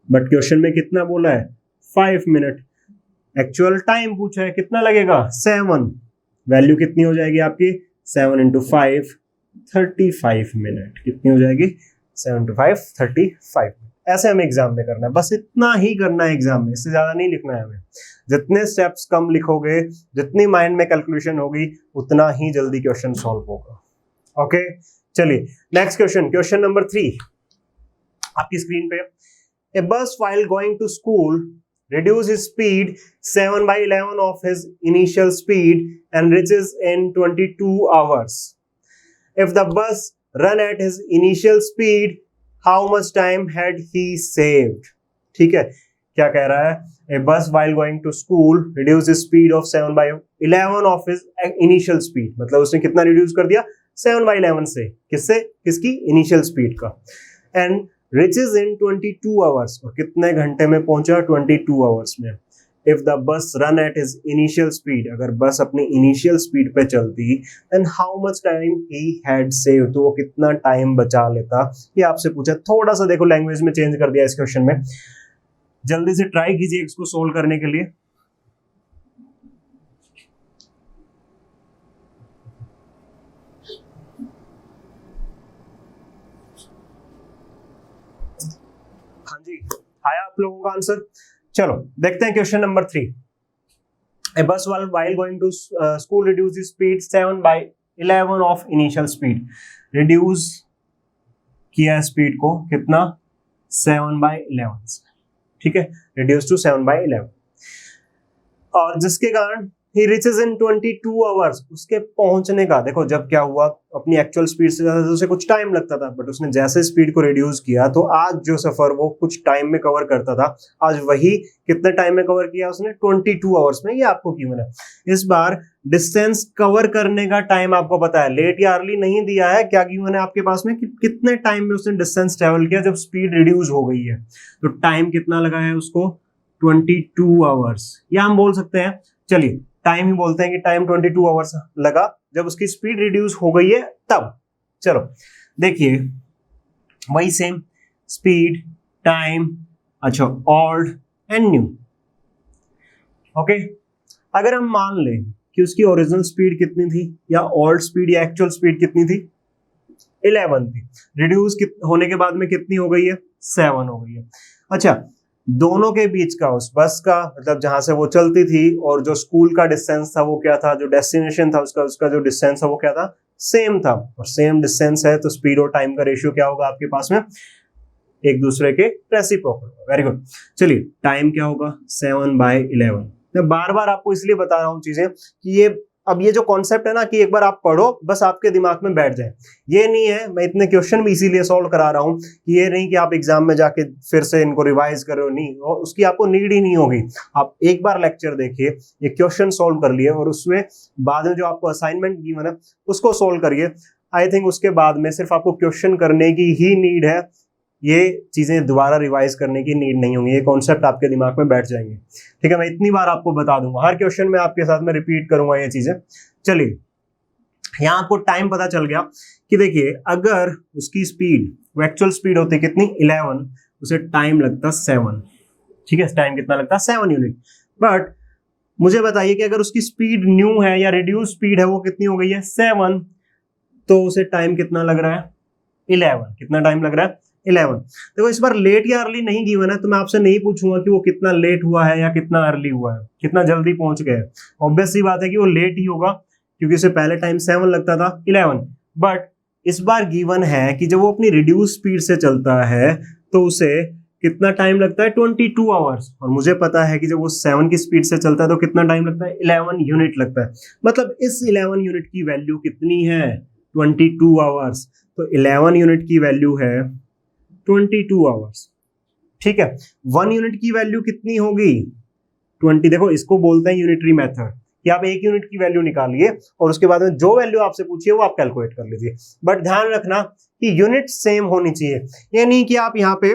Speaker 1: बट क्वेश्चन में कितना बोला है 5 मिनट, एक्चुअल टाइम पूछा है कितना लगेगा 7, वैल्यू कितनी हो जाएगी आपकी 7 × 5 35 मिनट, कितनी हो जाएगी 7 × 5 35। ऐसे हमें एग्जाम में करना है, बस इतना ही करना है एग्जाम में, इससे ज्यादा नहीं लिखना है हमें। जितने स्टेप्स कम लिखोगे, जितनी माइंड में कैलकुलेशन होगी, उतना ही जल्दी क्वेश्चन सॉल्व होगा। ओके चलिए नेक्स्ट क्वेश्चन नंबर 3 आपकी स्क्रीन पे। A bus while going to school reduce his speed 7/11 of his initial speed and reaches in 22 hours. If the bus run at his initial speed, how much time had he saved? ठीक है, क्या कह रहा है, a bus while going to school reduce his speed of 7/11 of his initial speed, मतलब उसने कितना रिड्यूस कर दिया 7/11 से, किसकी इनिशियल स्पीड का, and reaches in 22 hours, और कितने घंटे में पहुंचा 22 hours में। If the bus run at his initial speed, अगर बस अपनी इनिशियल स्पीड पे चलती, then how much time he had saved, तो वो कितना टाइम बचा लेता, ये आपसे पूछा। थोड़ा सा देखो लैंग्वेज में चेंज कर दिया इस क्वेश्चन में, जल्दी से ट्राई कीजिए इसको सोल्व करने के लिए। हाँ जी आया आप लोगों का आंसर। चलो देखते हैं question number 3। A bus while going to school reduces speed 7/11 of initial speed, reduce किया स्पीड को कितना 7/11, ठीक है, reduce to 7/11, और जिसके कारण he reaches in 22 hours, उसके पहुंचने का, देखो जब क्या हुआ अपनी एक्चुअल स्पीड से ज्यादा तो उसे कुछ टाइम लगता था, बट उसने जैसे स्पीड को रिड्यूस किया तो आज जो सफर वो कुछ टाइम में कवर करता था, आज वही कितने टाइम में कवर किया उसने 22 आवर्स में। ये आपको गिवन है। इस बार डिस्टेंस कवर करने का टाइम आपको पता है, लेट या अर्ली नहीं दिया है, क्या गिवन है आपके पास में कि कितने टाइम में उसने डिस्टेंस ट्रेवल किया जब स्पीड रिड्यूस हो गई है, तो टाइम कितना लगा है उसको 22 आवर्स, या हम बोल सकते हैं, चलिए टाइम ही बोलते हैं कि टाइम 22 आवर्स लगा जब उसकी स्पीड रिड्यूस हो गई है तब। चलो देखिए वही सेम स्पीड, टाइम, अच्छा ओल्ड एंड न्यू। ओके अगर हम मान लें कि उसकी ओरिजिनल स्पीड कितनी थी, या ओल्ड स्पीड या एक्चुअल स्पीड कितनी थी 11 थी, रिड्यूस होने के बाद में कितनी हो गई है 7 हो गई है। अच्छा दोनों के बीच का, उस बस का मतलब जहां से वो चलती थी और जो स्कूल का डिस्टेंस था वो क्या था, जो डेस्टिनेशन था उसका जो डिस्टेंस था वो क्या था, सेम था, और सेम डिस्टेंस है तो स्पीड और टाइम का रेशियो क्या होगा आपके पास में एक दूसरे के रेसिप्रोकल। Very good. चलिए टाइम क्या होगा 7/11। मैं बार बार आपको इसलिए बता रहा हूँ चीजें कि ये अब ये जो कॉन्सेप्ट है ना कि एक बार आप पढ़ो बस आपके दिमाग में बैठ जाए, ये नहीं है। मैं इतने क्वेश्चन भी इसीलिए सॉल्व करा रहा हूँ कि ये नहीं कि आप एग्जाम में जाके फिर से इनको रिवाइज करो, नहीं, और उसकी आपको नीड ही नहीं होगी। आप एक बार लेक्चर देखिए, ये क्वेश्चन सॉल्व कर लिए और उसमें बाद में जो आपको असाइनमेंट गिवन है उसको सॉल्व करिए। आई थिंक उसके बाद में सिर्फ आपको क्वेश्चन करने की ही नीड है, ये चीजें दोबारा रिवाइज करने की नीड नहीं होंगी, ये कॉन्सेप्ट आपके दिमाग में बैठ जाएंगे। ठीक है, मैं इतनी बार आपको बता दूंगा, हर क्वेश्चन में आपके साथ में रिपीट करूंगा ये चीजें। चलिए यहाँ आपको टाइम पता चल गया कि देखिए अगर उसकी स्पीड, वो एक्चुअल स्पीड होती कितनी 11, उसे टाइम लगता 7। ठीक है, टाइम कितना लगता 7 यूनिट। बट मुझे बताइए कि अगर उसकी स्पीड न्यू है या रिड्यूस स्पीड है वो कितनी हो गई है 7, तो उसे टाइम कितना लग रहा है 11। कितना टाइम लग रहा है 11। देखो इस बार लेट या अर्ली नहीं गिवन है तो मैं आपसे नहीं पूछूंगा कि वो कितना लेट हुआ है या कितना अर्ली हुआ है, कितना जल्दी पहुंच गए। ऑब्वियस सी बात है कि वो लेट ही होगा क्योंकि उसे पहले टाइम 7 लगता था 11। बट इस बार गिवन है कि जब वो अपनी रिड्यूस स्पीड से चलता है तो उसे कितना टाइम लगता है 22 आवर्स। और मुझे पता है कि जब वो 7 की स्पीड से चलता है तो कितना टाइम लगता है 11 यूनिट लगता है। मतलब इस 11 यूनिट की वैल्यू कितनी है 22 आवर्स। तो 11 यूनिट की वैल्यू है 22 आवर्स। ठीक है, 1 यूनिट की वैल्यू कितनी होगी 20। देखो इसको बोलते हैं यूनिटरी मेथड कि आप 1 यूनिट की वैल्यू निकालिए और उसके बाद में जो वैल्यू आपसे पूछिए वो आप कैलकुलेट कर लीजिए। बट ध्यान रखना कि यूनिट सेम होनी चाहिए, ये नहीं कि आप यहाँ पे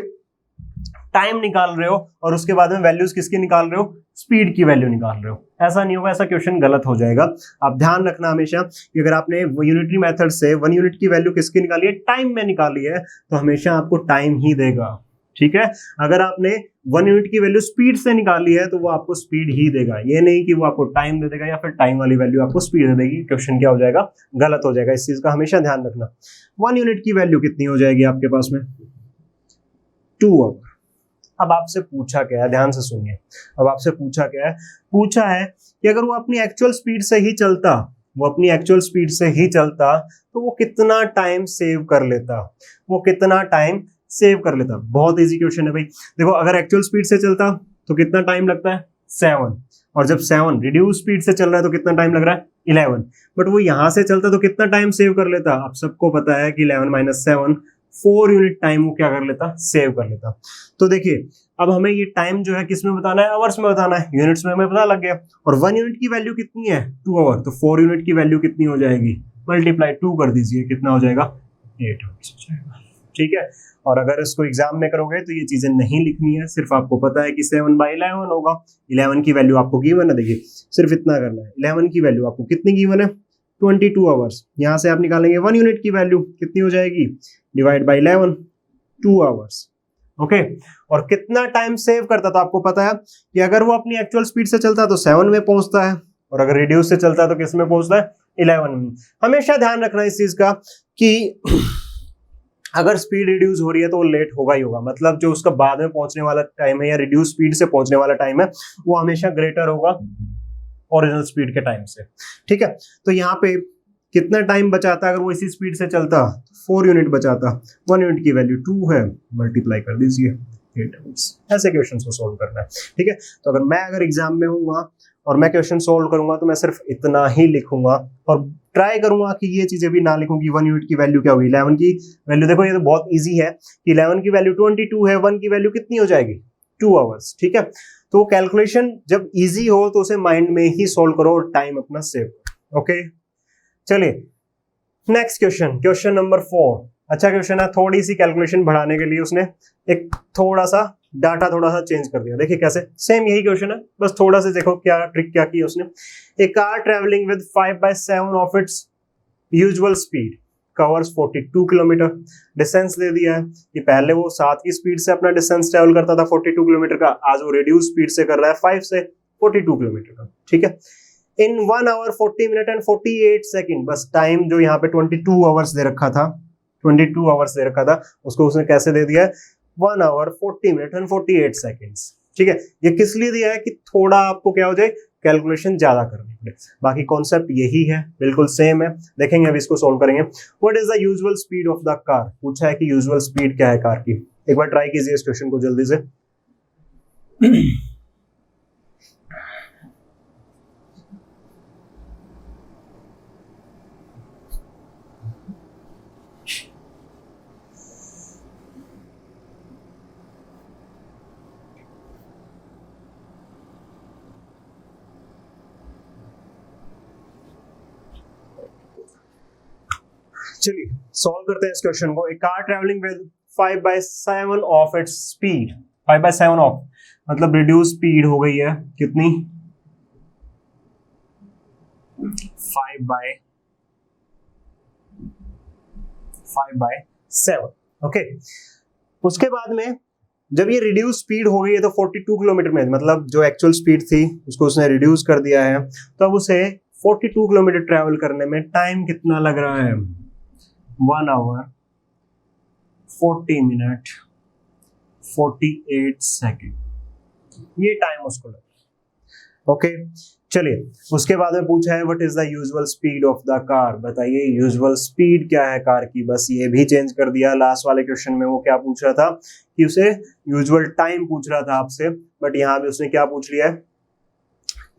Speaker 1: टाइम निकाल रहे हो और उसके बाद में वैल्यूज किसकी निकाल रहे हो, स्पीड की वैल्यू निकाल रहे हो। ऐसा नहीं होगा, ऐसा क्वेश्चन गलत हो जाएगा। आप ध्यान रखना हमेशा कि अगर आपने यूनिटरी मेथड से 1 यूनिट की वैल्यू किसकी निकाली है, टाइम में निकाली है, तो हमेशा आपको टाइम ही देगा। ठीक है, अगर आपने 1 यूनिट की वैल्यू स्पीड से निकाली है तो वो आपको स्पीड ही देगा, ये नहीं कि वो आपको टाइम दे देगा या फिर टाइम वाली वैल्यू आपको स्पीड दे देगी। क्वेश्चन क्या हो जाएगा, गलत हो जाएगा। इस चीज का हमेशा ध्यान रखना। 1 यूनिट की वैल्यू कितनी हो जाएगी आपके पास में 2 आवर। अब आपसे पूछा क्या है, ध्यान से सुनिए। अब आपसे पूछा क्या है, पूछा है कि अगर वो अपनी एक्चुअल स्पीड से ही चलता, वो अपनी एक्चुअल स्पीड से ही चलता तो वो कितना टाइम सेव कर लेता, वो कितना टाइम सेव कर लेता। बहुत इजी क्वेश्चन है भाई। देखो अगर एक्चुअल स्पीड से चलता तो कितना टाइम लगता है 7, और जब 7 रिड्यूस स्पीड से चल रहा है तो कितना टाइम लग रहा है 11। बट वो यहां से चलता तो कितना टाइम सेव कर लेता, आप सबको पता है कि 11 - 7 4 यूनिट टाइम वो क्या कर लेता, सेव कर लेता। तो देखिए अब हमें ये टाइम जो है किस में बताना है, आवर्स में बताना है, यूनिट्स में हमें पता लग गया। और 1 यूनिट की वैल्यू कितनी है 2 आवर, तो 4 यूनिट की वैल्यू कितनी हो जाएगी, मल्टीप्लाई 2 कर दीजिए, कितना हो जाएगा 8 आवर्स हो जाएगा। ठीक है, और अगर इसको एग्जाम में करोगे तो ये चीजें नहीं लिखनी है, सिर्फ आपको पता है कि 7/11 होगा। 11 की वैल्यू आपको गिवन है, देखिए सिर्फ इतना करना है। 11 की वैल्यू आपको कितनी गिवन है 22 आवर्स। यहां से आप निकालेंगे 1 यूनिट की वैल्यू कितनी हो जाएगी, डिवाइड बाई 11, 2 आवर्स। ओके, और कितना टाइम सेव करता था आपको पता है कि अगर वो अपनी एक्चुअल स्पीड से चलता है तो 7 में पहुंचता है, और अगर रिड्यूस से चलता है तो किस में पहुंचता है 11 में। हमेशा ध्यान रखना इस चीज का कि अगर स्पीड रिड्यूस हो रही है तो वो लेट होगा ही होगा। मतलब जो उसका बाद में पहुंचने वाला टाइम है या रिड्यूस स्पीड से पहुंचने वाला टाइम है वो हमेशा ग्रेटर होगा ओरिजिनल स्पीड के टाइम से। ठीक है, तो यहाँ पे कितना टाइम बचाता अगर वो इसी स्पीड से चलता, 4 यूनिट बचाता। 1 यूनिट की वैल्यू 2 है, मल्टीप्लाई कर दीजिए 8 आवर्स। ऐसे क्वेश्चंस को सोल्व करना है। ठीक है, तो अगर एग्जाम में हूँगा और मैं क्वेश्चन सोल्व करूंगा तो मैं सिर्फ इतना ही लिखूंगा और ट्राई करूंगा कि ये चीजें भी ना लिखूं कि 1 यूनिट की वैल्यू क्या होगी। 11 की वैल्यू देखो ये तो बहुत इजी है कि 11 की वैल्यू 22 है, 1 की वैल्यू कितनी हो जाएगी 2 आवर्स। ठीक है, तो कैलकुलेशन जब इजी हो तो उसे माइंड में ही सोल्व करो और टाइम अपना सेव करो। ओके, चलिए नेक्स्ट क्वेश्चन, क्वेश्चन नंबर 4। अच्छा क्वेश्चन है, थोड़ी सी कैलकुलेशन बढ़ाने के लिए उसने एक थोड़ा सा डाटा थोड़ा सा चेंज कर दिया। देखिए कैसे, सेम यही क्वेश्चन है, बस थोड़ा सा देखो क्या ट्रिक क्या की उसने। A car travelling with 5/7 of its usual speed covers 42 kilometre. Distance दे दिया है कि पहले वो 7 की स्पीड से अपना डिस्टेंस ट्रेवल करता था 42 किलोमीटर का, आज वो रिड्यूस स्पीड से कर रहा है 5 से 42 किलोमीटर का। ठीक है, इन 1 आवर 40 मिनट एंड 48 सेकेंड। बस टाइम जो यहाँ पे 22 आवर्स दे रखा था, 22 आवर्स दे रखा था, उसको उसने कैसे दे दिया है 1 आवर 40 मिनट एंड 48 सेकेंड्स। ठीक है, ये किस लिए दिया है कि थोड़ा आपको क्या हो जाए, कैलकुलेशन ज्यादा करनी पड़े। बाकी कॉन्सेप्ट यही है, बिल्कुल सेम है। देखेंगे अभी इसको सोल्व करेंगे। What is the usual speed of the car, पूछा है कि यूजुअल स्पीड क्या है कार की। एक बार ट्राई कीजिए इस क्वेश्चन को जल्दी से। चलिए सॉल्व करते हैं इस क्वेश्चन को। A car travelling with 5/7 of its speed, 5/7 of मतलब रिड्यूस स्पीड हो गई है कितनी, 5/7। ओके, उसके बाद में जब ये रिड्यूस स्पीड हो गई है तो 42 किलोमीटर में, मतलब जो एक्चुअल स्पीड थी उसको उसने रिड्यूस कर दिया है, तो अब उसे 42 किलोमीटर ट्रेवल करने में टाइम कितना लग रहा है, 1 आवर 40 मिनट 48 सेकेंड, ये टाइम उसको लगा। ओके, चलिए उसके बाद में पूछा है what is the usual speed of the car, बताइए यूजुअल स्पीड क्या है कार की। बस ये भी चेंज कर दिया, लास्ट वाले क्वेश्चन में वो क्या पूछ रहा था कि उसे यूजुअल टाइम पूछ रहा था आपसे, बट यहाँ पे उसने क्या पूछ लिया है,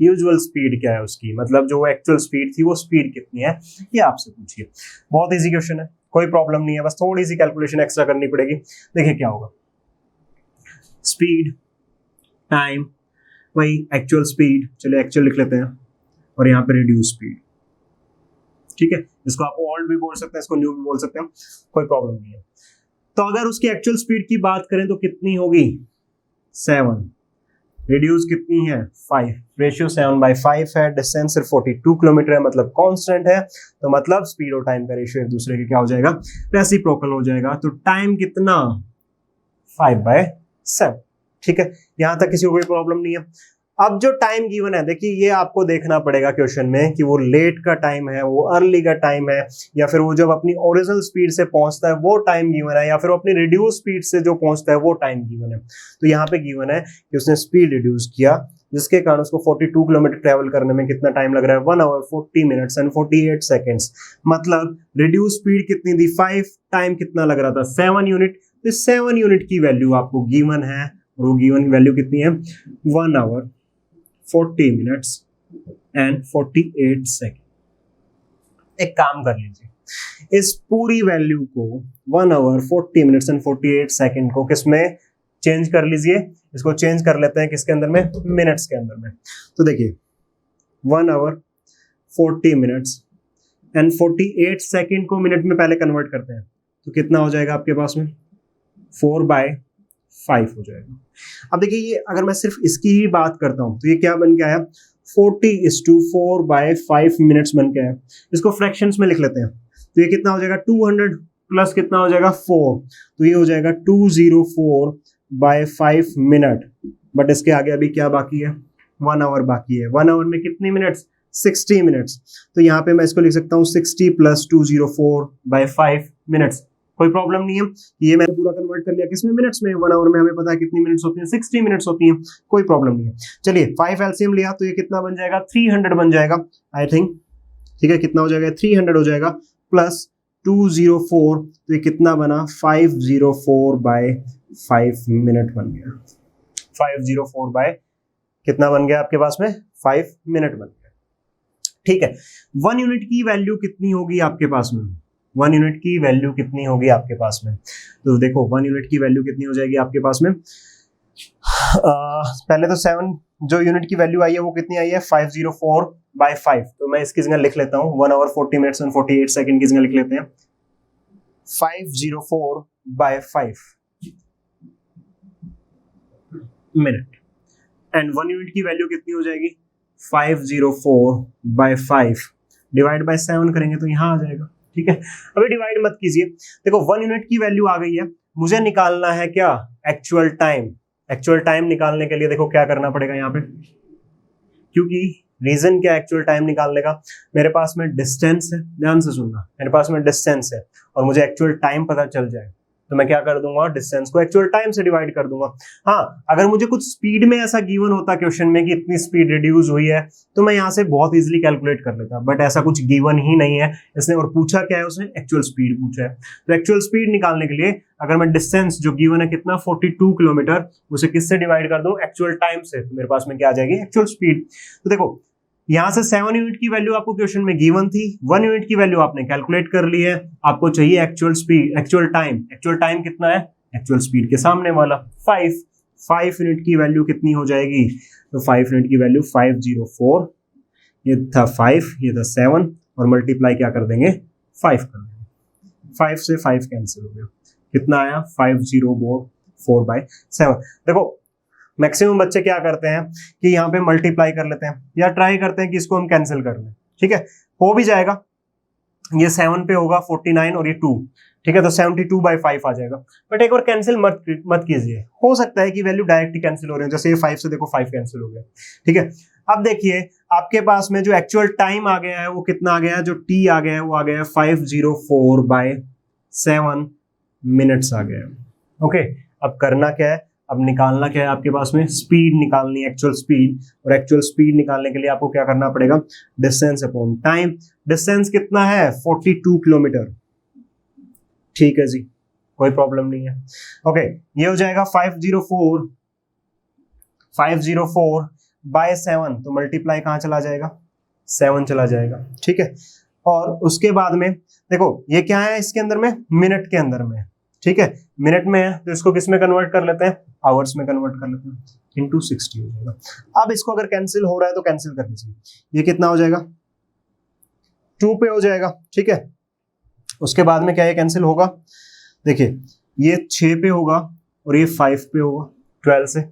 Speaker 1: यूजुअल स्पीड क्या है उसकी, मतलब जो एक्चुअल स्पीड थी वो स्पीड कितनी है ये आपसे पूछिए। बहुत इजी क्वेश्चन है, कोई प्रॉब्लम नहीं है, बस थोड़ी सी कैलकुलेशन एक्स्ट्रा करनी पड़ेगी। देखिए क्या होगा, स्पीड टाइम वही एक्चुअल स्पीड, चलिए एक्चुअल लिख लेते हैं, और यहाँ पे रिड्यूस स्पीड। ठीक है, इसको आप ओल्ड भी बोल सकते हैं, इसको न्यू भी बोल सकते हैं, कोई प्रॉब्लम नहीं है। तो अगर उसकी एक्चुअल स्पीड की बात करें तो कितनी होगी, 7, रिड्यूस कितनी है 5, रेशियो 7/5 है, डिस्टेंस सिर्फ 42 किलोमीटर है, मतलब कांस्टेंट है, तो मतलब स्पीड और टाइम का रेशियो एक दूसरे के क्या हो जाएगा, रेसिप्रोकल हो जाएगा। तो टाइम कितना 5/7। ठीक है, यहां तक किसी को कोई प्रॉब्लम नहीं है। अब जो टाइम गिवन है, देखिए ये आपको देखना पड़ेगा क्वेश्चन में कि वो लेट का टाइम है, वो अर्ली का टाइम है, या फिर वो जब अपनी ओरिजिनल स्पीड से पहुंचता है वो टाइम गिवन है, या फिर अपनी रिड्यूस स्पीड से जो पहुंचता है वो टाइम गिवन है। तो यहाँ पे गिवन है कि उसने स्पीड रिड्यूस किया जिसके कारण उसको 42 किलोमीटर ट्रेवल करने में कितना टाइम लग रहा है, 1 आवर 40 मिनट्स एंड 48 सेकेंड्स। मतलब रिड्यूस स्पीड कितनी थी 5, टाइम कितना लग रहा था 7 यूनिट। तो 7 यूनिट की वैल्यू आपको गिवन है, और वो गिवन वैल्यू कितनी है, 1 आवर 40 मिनट्स एंड 48 सेकेंड। एक काम कर लीजिए, इस पूरी वैल्यू को 1 आवर 40 मिनट्स एंड 48 सेकेंड को किसमें चेंज कर लीजिए, इसको चेंज कर लेते हैं किसके अंदर में, मिनट्स के अंदर में। तो देखिए 1 आवर 40 मिनट्स एंड 48 सेकेंड को मिनट में पहले कन्वर्ट करते हैं, तो कितना हो जाएगा आपके पास में, 4/5 हो जाएगा। अब देखिए ये अगर मैं सिर्फ इसकी ही बात करता हूं तो ये क्या बन के आया, 40:4/5 मिनट्स बन के आया। इसको फ्रैक्शंस में लिख लेते हैं, तो ये कितना हो जाएगा, 200 प्लस कितना हो जाएगा 4, तो ये हो जाएगा 204/5 मिनट। बट इसके आगे अभी क्या बाकी है, 1 आवर बाकी है। 1 आवर में कितनी मिनट्स, 60 मिनट्स। तो यहाँ पे मैं इसको लिख सकता हूँ 60 + 204/5 मिनट्स। कोई प्रॉब्लम नहीं है, ये मैंने पूरा कन्वर्ट कर लिया किसमें, मिनट्स में। 1 आवर में हमें पता है कितनी मिनट्स होती हैं, 60 मिनट्स होती हैं, कोई प्रॉब्लम नहीं है। चलिए 5 एलसीएम लिया तो ये कितना बन जाएगा, 300 बन जाएगा आई थिंक। ठीक है, कितना हो जाएगा, 300 हो जाएगा, प्लस 204, तो ये कितना बना, 504/5 मिनट बन गया। 504 कितना बन गया आपके पास में, 5 मिनट बन गया। ठीक है, 1 यूनिट की वैल्यू कितनी होगी आपके पास में, 1 यूनिट की वैल्यू कितनी होगी आपके पास में, तो देखो 1 यूनिट की वैल्यू कितनी हो जाएगी आपके पास में। पहले तो 7 जो यूनिट की वैल्यू आई है वो कितनी आई है, 504/5। तो मैं इसकी जगह लिख लेता हूँ 1 आवर 40 मिनट्स एंड 48 सेकेंड की जगह लिख लेते हैं 504/5 मिनट, एंड 1 यूनिट की वैल्यू कितनी हो जाएगी, 504/5 डिवाइड बाय 7 करेंगे तो यहाँ आ जाएगा। ठीक है, अभी डिवाइड मत कीजिए, देखो 1 यूनिट की वैल्यू आ गई है, मुझे निकालना है क्या, एक्चुअल टाइम। एक्चुअल टाइम निकालने के लिए देखो क्या करना पड़ेगा यहाँ पे, क्योंकि रीजन क्या एक्चुअल टाइम निकालने का, मेरे पास में डिस्टेंस है, ध्यान से सुनना, मेरे पास में डिस्टेंस है और मुझे एक्चुअल टाइम पता चल जाए तो मैं क्या कर दूंगा, डिस्टेंस को एक्चुअल टाइम से डिवाइड कर दूंगा। हाँ, अगर मुझे कुछ स्पीड में ऐसा गिवन होता क्वेश्चन में कि इतनी स्पीड रिड्यूस हुई है, तो मैं यहाँ से बहुत इजीली कैलकुलेट कर लेता, बट ऐसा कुछ गिवन ही नहीं है इसने। और पूछा क्या है उसने, एक्चुअल स्पीड पूछा है। तो एक्चुअल स्पीड निकालने के लिए अगर मैं डिस्टेंस जो गिवन है कितना 42 किलोमीटर, उसे किससे डिवाइड कर दूं, एक्चुअल टाइम से, तो मेरे पास में क्या आ जाएगी, एक्चुअल स्पीड। तो देखो यहां से 7 यूनिट की वैल्यू आपको क्वेश्चन में गिवन थी, 1 यूनिट की वैल्यू आपने कैलकुलेट कर ली है, आपको चाहिए actual speed, actual time. Actual time कितना है, एक्चुअल स्पीड के सामने वाला 5 यूनिट की वैल्यू कितनी हो जाएगी, तो 5 यूनिट की वैल्यू 504, ये था 5, ये था 7, और मल्टीप्लाई क्या कर देंगे, 5 कर देंगे। 5 से 5 कैंसिल हो गया, कितना आया 504/7। देखो मैक्सिमम बच्चे क्या करते हैं कि यहाँ पे मल्टीप्लाई कर लेते हैं या ट्राई करते हैं कि इसको हम कैंसिल कर लें, ठीक है, हो भी जाएगा, ये 7 पे होगा 49 और ये 2, ठीक है, तो 72/5 आ जाएगा। बट एक बार कैंसिल मत कीजिए, हो सकता है कि वैल्यू डायरेक्ट ही कैंसिल हो रहे हैं, जैसे ये 5 से देखो 5 कैंसिल हो गया, ठीक है। अब देखिए आपके पास में जो एक्चुअल टाइम आ गया है वो कितना आ गया है, जो टी आ गया है वो आ गया है 504/7 मिनट्स आ गया है। ओके, अब करना क्या है, अब निकालना क्या है, आपके पास में स्पीड निकालनी है, एक्चुअल स्पीड। और एक्चुअल स्पीड निकालने के लिए आपको क्या करना पड़ेगा, डिस्टेंस अपॉन टाइम। डिस्टेंस कितना है 42 किलोमीटर, ठीक है जी, कोई प्रॉब्लम नहीं है। ओके, ये हो जाएगा 504/7, तो मल्टीप्लाई कहां चला जाएगा, 7 चला जाएगा, ठीक है। और उसके बाद में देखो ये क्या है, इसके अंदर में मिनट के अंदर में, ठीक है, मिनट में है तो इसको किस में कन्वर्ट कर लेते हैं, आवर्स में कन्वर्ट कर लेते हैं, इंटू 60 हो जाएगा। अब इसको अगर कैंसिल हो रहा है तो कैंसिल कर दीजिए, ये कितना हो जाएगा 2 पे हो जाएगा, ठीक है। उसके बाद में क्या ये कैंसिल होगा, देखिए ये 6 पे होगा और ये 5 पे होगा 12 से,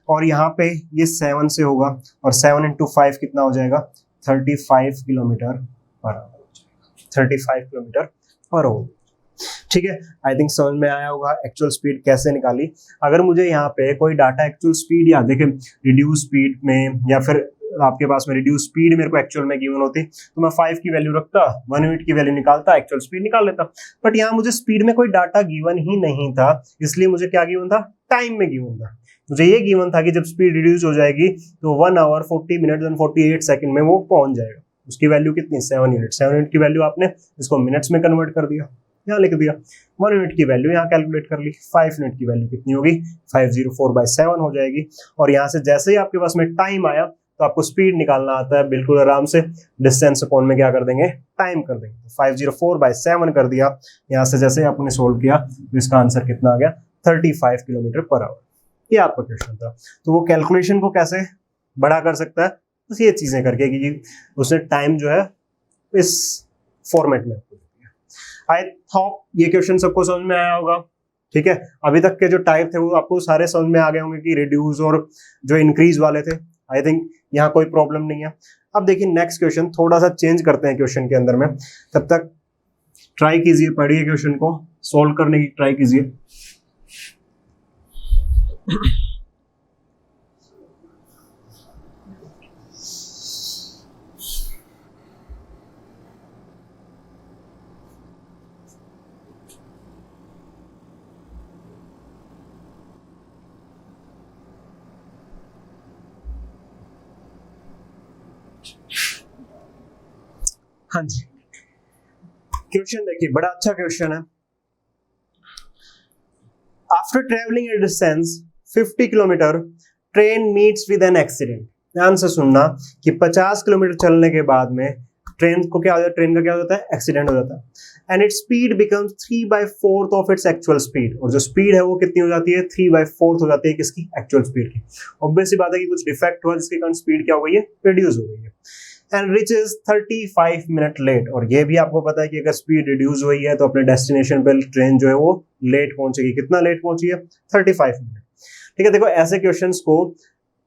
Speaker 1: और यहाँ पे ये 7 से होगा, और 7 × 5 कितना हो जाएगा 35 kilometre per hour, 35 kilometre per hour, ठीक है। आई थिंक समझ में आया होगा एक्चुअल स्पीड कैसे निकाली। अगर मुझे यहाँ पे कोई डाटा एक्चुअल स्पीड या देखें रिड्यूस स्पीड में, या फिर आपके पास में रिड्यूस स्पीड मेरे को एक्चुअल में गिवन होती, तो मैं 5 की वैल्यू रखता, 1 यूनिट की वैल्यू निकालता, एक्चुअल स्पीड निकाल लेता। बट यहाँ मुझे स्पीड में कोई डाटा गिवन ही नहीं था, इसलिए मुझे क्या गिवन था, टाइम में गिवन था। मुझे ये गिवन था कि जब स्पीड रिड्यूस हो जाएगी तो 1 आवर 40 मिनट एंड 48 सेकंड में वो पहुंच जाएगा। उसकी वैल्यू कितनी, 7 यूनिट। 7 यूनिट की वैल्यू आपने इसको मिनट्स में कन्वर्ट कर दिया, यहाँ लिख दिया। 1 यूनिट की वैल्यू यहाँ कैलकुलेट कर ली। 5 यूनिट की वैल्यू कितनी होगी, 504/7 हो जाएगी। और यहाँ से जैसे ही आपके पास में टाइम आया तो आपको स्पीड निकालना आता है बिल्कुल आराम से, डिस्टेंस अपॉन में क्या कर देंगे, टाइम कर देंगे। 504/7 कर दिया। यहाँ से जैसे आपने सोल्व किया तो इसका आंसर कितना आ गया, 35 किलोमीटर पर आवर। ये आपका क्वेश्चन था। तो वो कैलकुलेशन को कैसे बड़ा कर सकता है, बस ये चीजें करके कि उसने टाइम जो है इस फॉर्मेट में। आई थॉप ये क्वेश्चन सबको समझ में आया होगा, ठीक है। अभी तक के जो टाइप थे वो आपको सारे समझ में आ गए होंगे कि रिड्यूस और जो इंक्रीज वाले थे। आई थिंक यहाँ कोई प्रॉब्लम नहीं है। अब देखिए नेक्स्ट क्वेश्चन, थोड़ा सा चेंज करते हैं क्वेश्चन के अंदर में। तब तक ट्राई कीजिए, पढ़िए क्वेश्चन को, सोल्व करने की ट्राई कीजिए। हाँ जी, क्वेश्चन देखिए, बड़ा अच्छा क्वेश्चन है। After travelling A distance 50 kilometre train meets with an accident. ध्यान से सुनना कि 50 किलोमीटर चलने के बाद में ट्रेन को क्या हो जाता है, ट्रेन का क्या हो जाता है, एक्सीडेंट हो जाता है। And its speed becomes 3/4 of its actual speed. और जो स्पीड है वो कितनी हो जाती है, 3/4 हो जाती है किसकी, एक्चुअल स्पीड की। ऑब्वियस सी बात है कि कुछ डिफेक्ट हुआ जिसके कारण स्पीड क्या हो गई है, रिड्यूस हो गई है। And reaches 35 minute late. और ये भी आपको पता है कि अगर स्पीड रिड्यूस हुई है तो अपने डेस्टिनेशन पर ट्रेन जो है वो लेट पहुंचेगी। कितना लेट पहुंची है, 35 मिनट। ठीक है, देखो ऐसे क्वेश्चंस को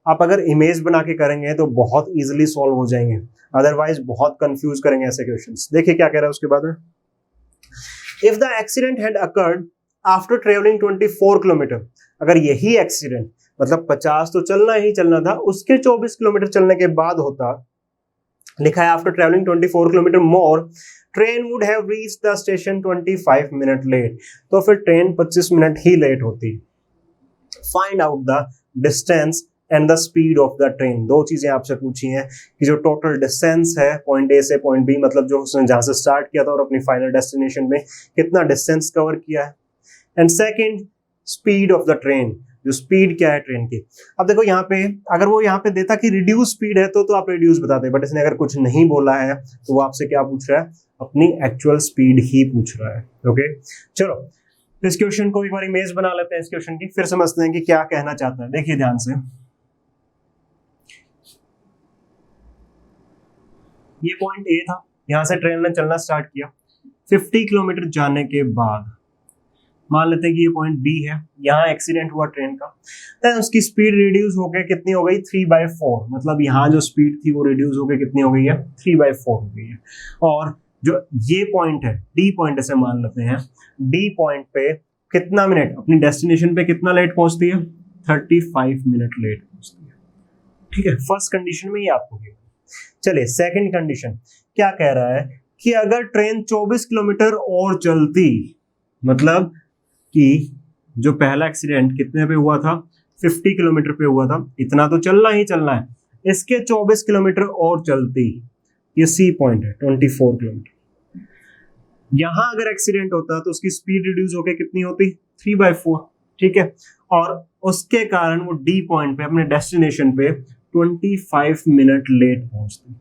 Speaker 1: आप अगर इमेज बना के करेंगे तो बहुत इजीली सॉल्व हो जाएंगे, अदरवाइज बहुत कंफ्यूज करेंगे ऐसे क्वेश्चंस। देखिए क्या कह रहा है उसके बाद में, if the accident had occurred after travelling 24 kilometre. अगर यही एक्सीडेंट मतलब 50 तो चलना ही चलना था, उसके 24 किलोमीटर चलने के बाद होता लिखा है after travelling 24 kilometre more train would have reach the station 25 minute late, तो फिर ट्रेन 25 मिनट ही लेट होती। Find out the distance and the speed of the train. दो चीजें आपसे पूछी हैं कि जो टोटल डिस्टेंस है पॉइंट ए से पॉइंट बी, मतलब जो उसने जहां से स्टार्ट किया था और अपनी फाइनल डेस्टिनेशन में कितना डिस्टेंस कवर किया है, and second speed of the train, जो स्पीड क्या है ट्रेन की। अब देखो यहाँ पे अगर वो यहाँ पे देता कि रिड्यूस स्पीड है तो आप रिड्यूस बताते, बट इसने अगर कुछ नहीं बोला है तो वो आपसे क्या पूछ रहा है, अपनी एक्चुअल स्पीड ही पूछ रहा है। ओके चलो इस क्वेश्चन को एक बार इमेज बना लेते हैं इस क्वेश्चन की, फिर समझते हैं कि क्या कहना चाहता है। देखिए ध्यान से, ये पॉइंट ए था, यहां से ट्रेन ने चलना स्टार्ट किया, 50 किलोमीटर जाने के बाद मान लेते हैं कि ये पॉइंट बी है, यहाँ एक्सीडेंट हुआ ट्रेन का, तो उसकी स्पीड रिड्यूस हो गई, कितनी हो गई 3/4, मतलब यहाँ जो स्पीड थी वो रिड्यूस हो गई, कितनी हो गई है 3/4 हो गई है। और जो ये पॉइंट है डी पॉइंट ऐसे मान लेते हैं, डी पॉइंट पे कितना मिनट अपनी डेस्टिनेशन पे कितना लेट पहुंचती है, 35 मिनट लेट पहुंचती है। ठीक है, फर्स्ट कंडीशन में ये आपको गिवन। चलिए सेकंड कंडीशन क्या कह रहा है कि अगर ट्रेन 24 किलोमीटर और चलती, मतलब कि जो पहला एक्सीडेंट कितने पे हुआ था, 50 किलोमीटर पे हुआ था, इतना तो चलना ही चलना है, इसके 24 किलोमीटर और चलती, ये सी पॉइंट है 24 किलोमीटर, यहां अगर एक्सीडेंट होता तो उसकी स्पीड रिड्यूस होकर कितनी होती 3/4। ठीक है, और उसके कारण वो डी पॉइंट पे अपने डेस्टिनेशन पे 25 मिनट लेट पहुंचती।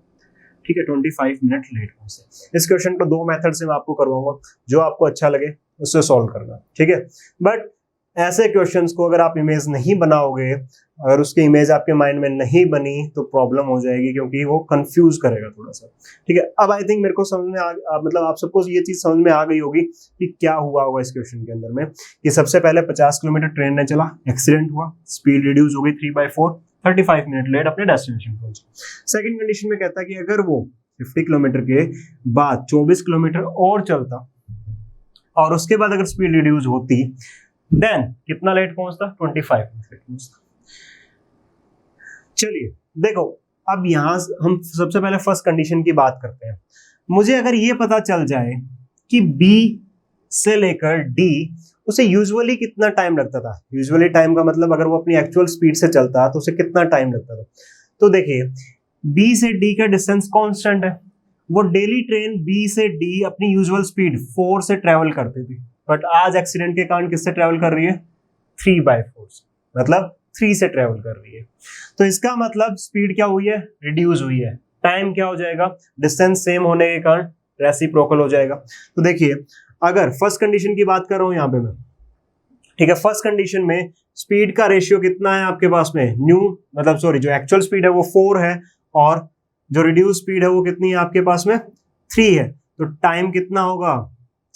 Speaker 1: ठीक है, 25 मिनट लेट पहुंचते। इस क्वेश्चन को दो मेथड से मैं आपको करवाऊंगा, जो आपको अच्छा लगे उससे सॉल्व करना। ठीक है, बट ऐसे क्वेश्चंस को अगर आप इमेज नहीं बनाओगे, अगर उसकी इमेज आपके माइंड में नहीं बनी तो प्रॉब्लम हो जाएगी, क्योंकि वो कंफ्यूज करेगा थोड़ा सा। ठीक है, अब आई थिंक मेरे को समझ में मतलब आप सबको ये चीज समझ में आ गई होगी कि क्या हुआ होगा इस क्वेश्चन के अंदर में, कि सबसे पहले 50 किलोमीटर ट्रेन ने चला, एक्सीडेंट हुआ, स्पीड रिड्यूस हो गई 3/4, 35 मिनट लेट अपने डेस्टिनेशन पहुंचे। सेकंड कंडीशन में कहता है कि अगर वो 50 किलोमीटर के बाद 24 किलोमीटर और चलता और उसके बाद अगर स्पीड रिड्यूस होती, देन कितना लेट पहुंचता, 25 मिनट लेट पहुंचता। चलिए देखो, अब यहां हम सबसे पहले फर्स्ट कंडीशन की बात करते हैं। मुझे अगर ये पता चल जाए कि बी से लेकर डी उसे यूजुअली कितना टाइम लगता था, यूजुअली टाइम का मतलब अगर वो अपनी एक्चुअल स्पीड से चलता तो उसे कितना टाइम लगता था, तो देखिए बी से डी का डिस्टेंस कांस्टेंट है, वो डेली ट्रेन बी से डी अपनी यूजुअल स्पीड 4 से ट्रेवल करती थी, बट आज एक्सीडेंट के कारण किससे ट्रेवल कर रही है, 3/4 से, मतलब 3 से ट्रेवल कर रही है। तो इसका मतलब स्पीड क्या हुई है, रिड्यूस हुई है, टाइम क्या हो जाएगा, डिस्टेंस सेम होने के कारण रेसिप्रोकल हो जाएगा। तो देखिए अगर फर्स्ट कंडीशन की बात कर रहा हूं यहां पे मैं, ठीक है, फर्स्ट कंडीशन में स्पीड का रेशियो कितना है आपके पास में, न्यू मतलब सॉरी जो एक्चुअल स्पीड है वो 4 है, और जो रिड्यूस स्पीड है वो कितनी है आपके पास में 3 है, तो टाइम कितना होगा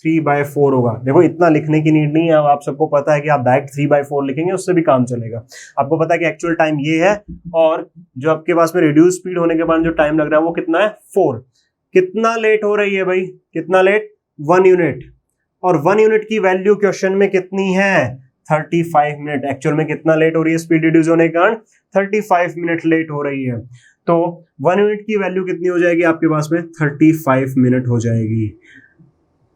Speaker 1: 3/4 होगा। देखो इतना लिखने की नीड नहीं है, आप सबको पता है कि आप डायरेक्ट 3/4 लिखेंगे उससे भी काम चलेगा। आपको पता है कि एक्चुअल टाइम ये है, और जो आपके पास में रिड्यूस स्पीड होने के बाद जो टाइम लग रहा है वो कितना है 4। कितना लेट हो रही है भाई, कितना लेट, 1 यूनिट, और 1 यूनिट की वैल्यू क्वेश्चन में कितनी है 35 मिनट। एक्चुअल में कितना लेट हो रही है स्पीड रिड्यूस होने के कारण, 35 मिनट लेट हो रही है, तो 1 यूनिट की वैल्यू कितनी हो जाएगी आपके पास में 35 मिनट हो जाएगी।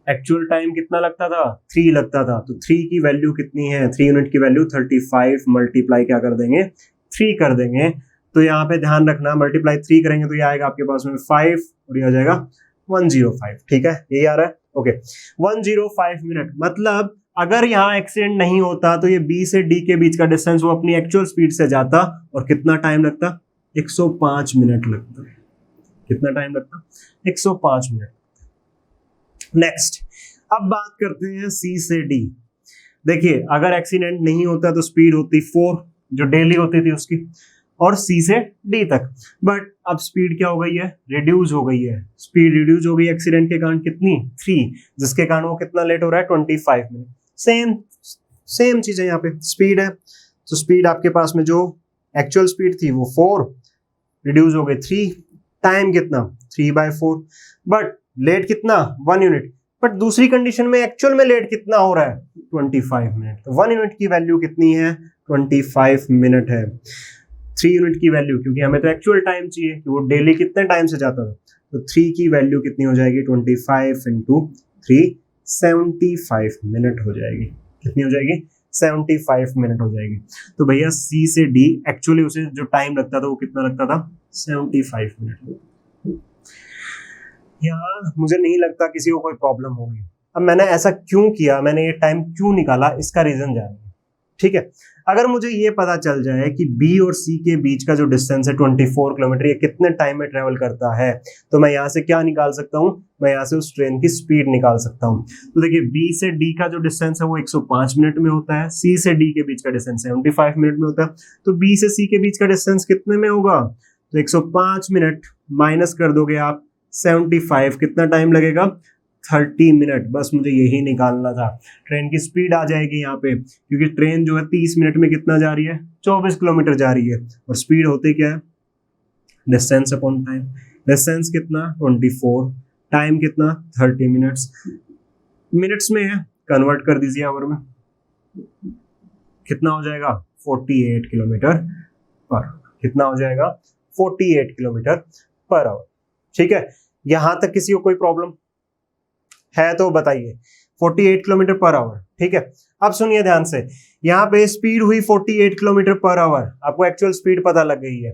Speaker 1: एक्चुअल टाइम कितना लगता था 3 लगता था, तो 3 की वैल्यू कितनी है, 3 यूनिट की वैल्यू 35 मल्टीप्लाई क्या कर देंगे 3 कर देंगे, तो यहाँ पे ध्यान रखना मल्टीप्लाई 3 करेंगे तो ये आएगा आपके पास में 5 और ये आ जाएगा 105। ठीक है, यही आ रहा है, ओके 105 मिनट। मतलब अगर यहाँ एक्सीडेंट नहीं होता तो ये बी से डी के बीच का डिस्टेंस वो अपनी एक्चुअल स्पीड से जाता और कितना टाइम लगता 105 मिनट लगता। कितना टाइम लगता 105 मिनट। नेक्स्ट अब बात करते हैं सी से डी। देखिए अगर एक्सीडेंट नहीं होता तो स्पीड होती 4 जो डेली होती थी उसकी, और सी से डी तक, बट अब स्पीड क्या हो गई है, रिड्यूस हो गई है, स्पीड रिड्यूस हो गई एक्सीडेंट के कारण कितनी 3, जिसके कारण वो कितना लेट हो रहा है 25 मिनट। सेम चीज है यहाँ पे, स्पीड है तो स्पीड आपके पास में जो एक्चुअल स्पीड थी वो 4 रिड्यूस हो गई 3, टाइम कितना 3/4, बट लेट कितना 1 यूनिट, बट दूसरी कंडीशन में एक्चुअल में लेट कितना हो रहा है 25 मिनट, तो 1 यूनिट की वैल्यू कितनी है 25 मिनट है। 3 यूनिट की वैल्यू, क्योंकि हमें तो एक्चुअल टाइम चाहिए कि वो डेली कितने टाइम से जाता था, तो 3 की वैल्यू कितनी हो जाएगी, 25 इंटू 3, 75 मिनट हो जाएगी। कितनी हो जाएगी, 75 मिनट हो जाएगी। तो भैया सी से डी एक्चुअली उसे जो टाइम लगता था वो कितना लगता था, 75 मिनट। यहाँ मुझे नहीं लगता किसी को कोई प्रॉब्लम होगी। अब मैंने ऐसा क्यों किया, मैंने ये टाइम क्यों निकाला, इसका रीजन जानिए। ठीक है, अगर मुझे ये पता चल जाए कि बी और सी के बीच का जो डिस्टेंस है 24 किलोमीटर, ये कितने टाइम में ट्रेवल करता है, तो मैं यहाँ से क्या निकाल सकता हूँ, मैं यहाँ से उस ट्रेन की स्पीड निकाल सकता हूँ। तो देखिए बी से डी का जो डिस्टेंस है वो 105 मिनट में होता है, सी से डी के बीच का डिस्टेंस 75 मिनट में होता है, तो बी से सी के बीच का डिस्टेंस कितने में होगा, तो 105 मिनट माइनस कर दोगे आप 75, कितना टाइम लगेगा, 30 मिनट। बस मुझे यही निकालना था। ट्रेन की स्पीड आ जाएगी यहाँ पे, क्योंकि ट्रेन जो है 30 मिनट में कितना जा रही है, 24 किलोमीटर जा रही है, और स्पीड होती क्या है, डिस्टेंस अपॉन टाइम। डिस्टेंस कितना 24, टाइम कितना 30 मिनट्स, मिनट्स में है, कन्वर्ट कर दीजिए आवर में, कितना हो जाएगा 48 किलोमीटर पर, कितना हो जाएगा 48 किलोमीटर पर आवर। ठीक है, यहां तक किसी को कोई प्रॉब्लम है तो बताइए, 48 किलोमीटर पर आवर। ठीक है, अब सुनिए ध्यान से, यहाँ पे स्पीड हुई 48 किलोमीटर पर आवर, आपको एक्चुअल स्पीड पता लग गई है,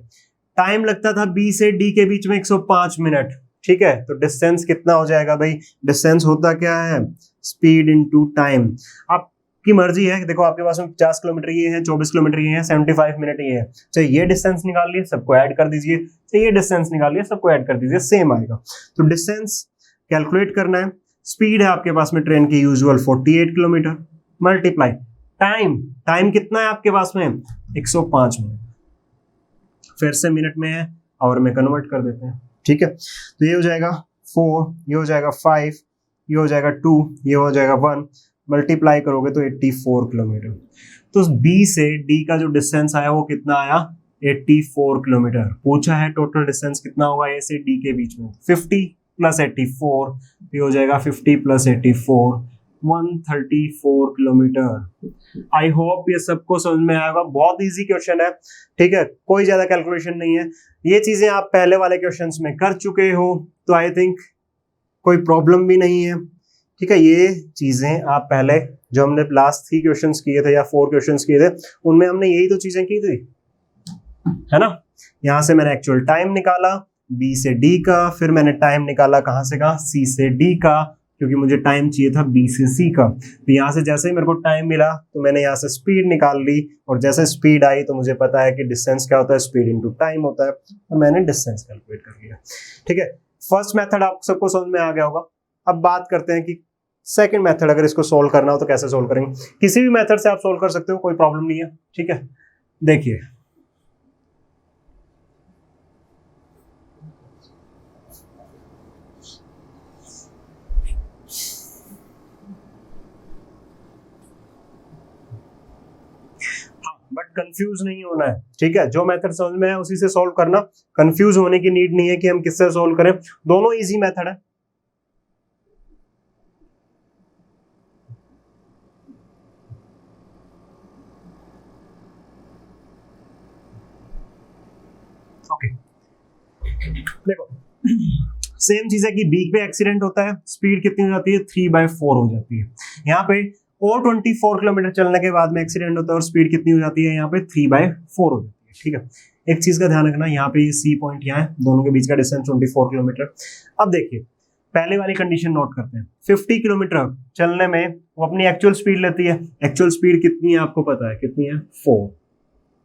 Speaker 1: टाइम लगता था बी से डी के बीच में 105 मिनट। ठीक है, तो डिस्टेंस कितना हो जाएगा भाई, डिस्टेंस होता क्या है, स्पीड इनटू टाइम। आपकी मर्जी है, देखो आपके पास में 50 किलोमीटर ये है, 24 किलोमीटर ये है, 75 मिनट ये है, चाहे ये डिस्टेंस निकाल लिए सबको ऐड कर दीजिए, चाहे ये डिस्टेंस निकाल लिए सबको ऐड कर दीजिए, सेम आएगा। तो डिस्टेंस कैलकुलेट करना है, स्पीड है आपके पास में ट्रेन की usual 48 kilometre, multiply time, time कितना है आपके पास में 105 मिनट, फिर से मिनट में है आवर में कन्वर्ट कर देते हैं। ठीक है, तो ये हो जाएगा 4, ये हो जाएगा 5, ये हो जाएगा 2, ये हो जाएगा 1, मल्टीप्लाई करोगे तो 84 किलोमीटर। तो बी से डी का जो डिस्टेंस आया वो कितना आया, 84 किलोमीटर। पूछा है टोटल डिस्टेंस कितना होगा ए से डी के बीच में, 50 प्लस 84, ये हो जाएगा 50 प्लस 84, 134 किलोमीटर। आई होप ये सबको समझ में आएगा, बहुत इजी क्वेश्चन है। ठीक है, कोई ज्यादा कैलकुलेशन नहीं है, ये चीजें आप पहले वाले क्वेश्चंस में कर चुके हो, तो आई थिंक कोई प्रॉब्लम भी नहीं है। ठीक है, ये चीजें आप पहले जो हमने लास्ट 3 क्वेश्चंस किए थे या 4 क्वेश्चंस किए थे उनमें हमने यही तो चीजें की थी, है ना। यहां से मैंने एक्चुअल टाइम निकाला बी से डी का, फिर मैंने टाइम निकाला कहां से कहां, सी से डी का, क्योंकि मुझे टाइम चाहिए था बी से सी का। तो यहाँ से जैसे ही मेरे को टाइम मिला तो मैंने यहाँ से स्पीड निकाल ली, और जैसे स्पीड आई तो मुझे पता है कि डिस्टेंस क्या होता है, स्पीड इनटू टाइम होता है, तो मैंने डिस्टेंस कैलकुलेट कर लिया। ठीक है, फर्स्ट मेथड आप सबको समझ में आ गया होगा। अब बात करते हैं कि सेकंड मेथड, अगर इसको सोल्व करना हो तो कैसे सोल्व करेंगे। किसी भी मेथड से आप सोल्व कर सकते हो, कोई प्रॉब्लम नहीं है। ठीक है, देखिए बट कंफ्यूज नहीं होना है। ठीक है, जो मेथड समझ में है उसी से सोल्व करना, कंफ्यूज होने की नीड नहीं है कि हम किससे सोल्व करें, दोनों इजी मेथड है। ओके, देखो सेम चीज है कि बीच पे एक्सीडेंट होता है, स्पीड कितनी हो जाती है 3/4 हो जाती है। यहाँ पे और 24 किलोमीटर चलने के बाद में एक्सीडेंट होता है और स्पीड कितनी हो जाती है यहाँ पे 3/4 हो जाती है। ठीक है, एक चीज का ध्यान रखना, यहाँ पे सी पॉइंट यहाँ है, दोनों के बीच का डिस्टेंस 24 किलोमीटर। अब देखिए पहले वाली कंडीशन नोट करते हैं, 50 किलोमीटर चलने में वो अपनी एक्चुअल स्पीड लेती है, एक्चुअल स्पीड कितनी है आपको पता है, कितनी है 4।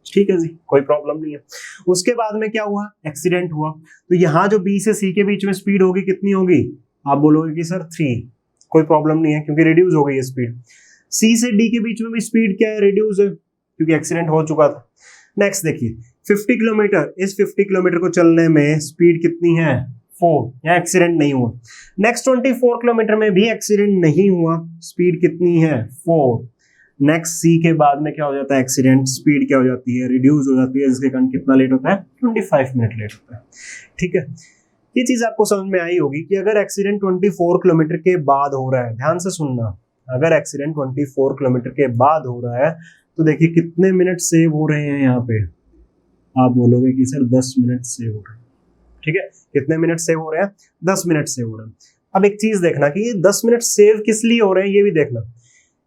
Speaker 1: ठीक है जी, कोई प्रॉब्लम नहीं है। उसके बाद में क्या हुआ, एक्सीडेंट हुआ, तो यहाँ जो बी से सी के बीच में स्पीड होगी कितनी होगी, आप बोलोगे कि सर 3, कोई प्रॉब्लम नहीं है क्योंकि रिड्यूस हो गई है स्पीड। सी से डी के बीच में भी स्पीड क्या है, रिड्यूस है, क्योंकि एक्सीडेंट हो चुका था। नेक्स्ट देखिए 50 किलोमीटर, इस 50 किलोमीटर को चलने में स्पीड कितनी है 4, यहाँ एक्सीडेंट नहीं हुआ। नेक्स्ट 24 किलोमीटर में भी एक्सीडेंट नहीं हुआ, स्पीड कितनी है 4। नेक्स्ट सी के बाद में क्या हो जाता है, एक्सीडेंट, स्पीड क्या हो जाती है, रिड्यूस हो जाती है, जिसके कारण कितना लेट होता है 25 मिनट लेट होता है। ठीक है, ये चीज आपको समझ में आई होगी कि अगर एक्सीडेंट 24 किलोमीटर के बाद हो रहा है, ध्यान से सुनना, अगर एक्सीडेंट 24 किलोमीटर के बाद हो रहा है तो देखिए कितने मिनट सेव हो रहे हैं यहाँ पे, आप बोलोगे कि सर 10 मिनट सेव हो रहे हैं। ठीक है, कितने मिनट सेव हो रहे हैं? 10 मिनट सेव हो रहे हैं। अब एक चीज देखना कि ये 10 मिनट सेव किस लिए हो रहे हैं, ये भी देखना।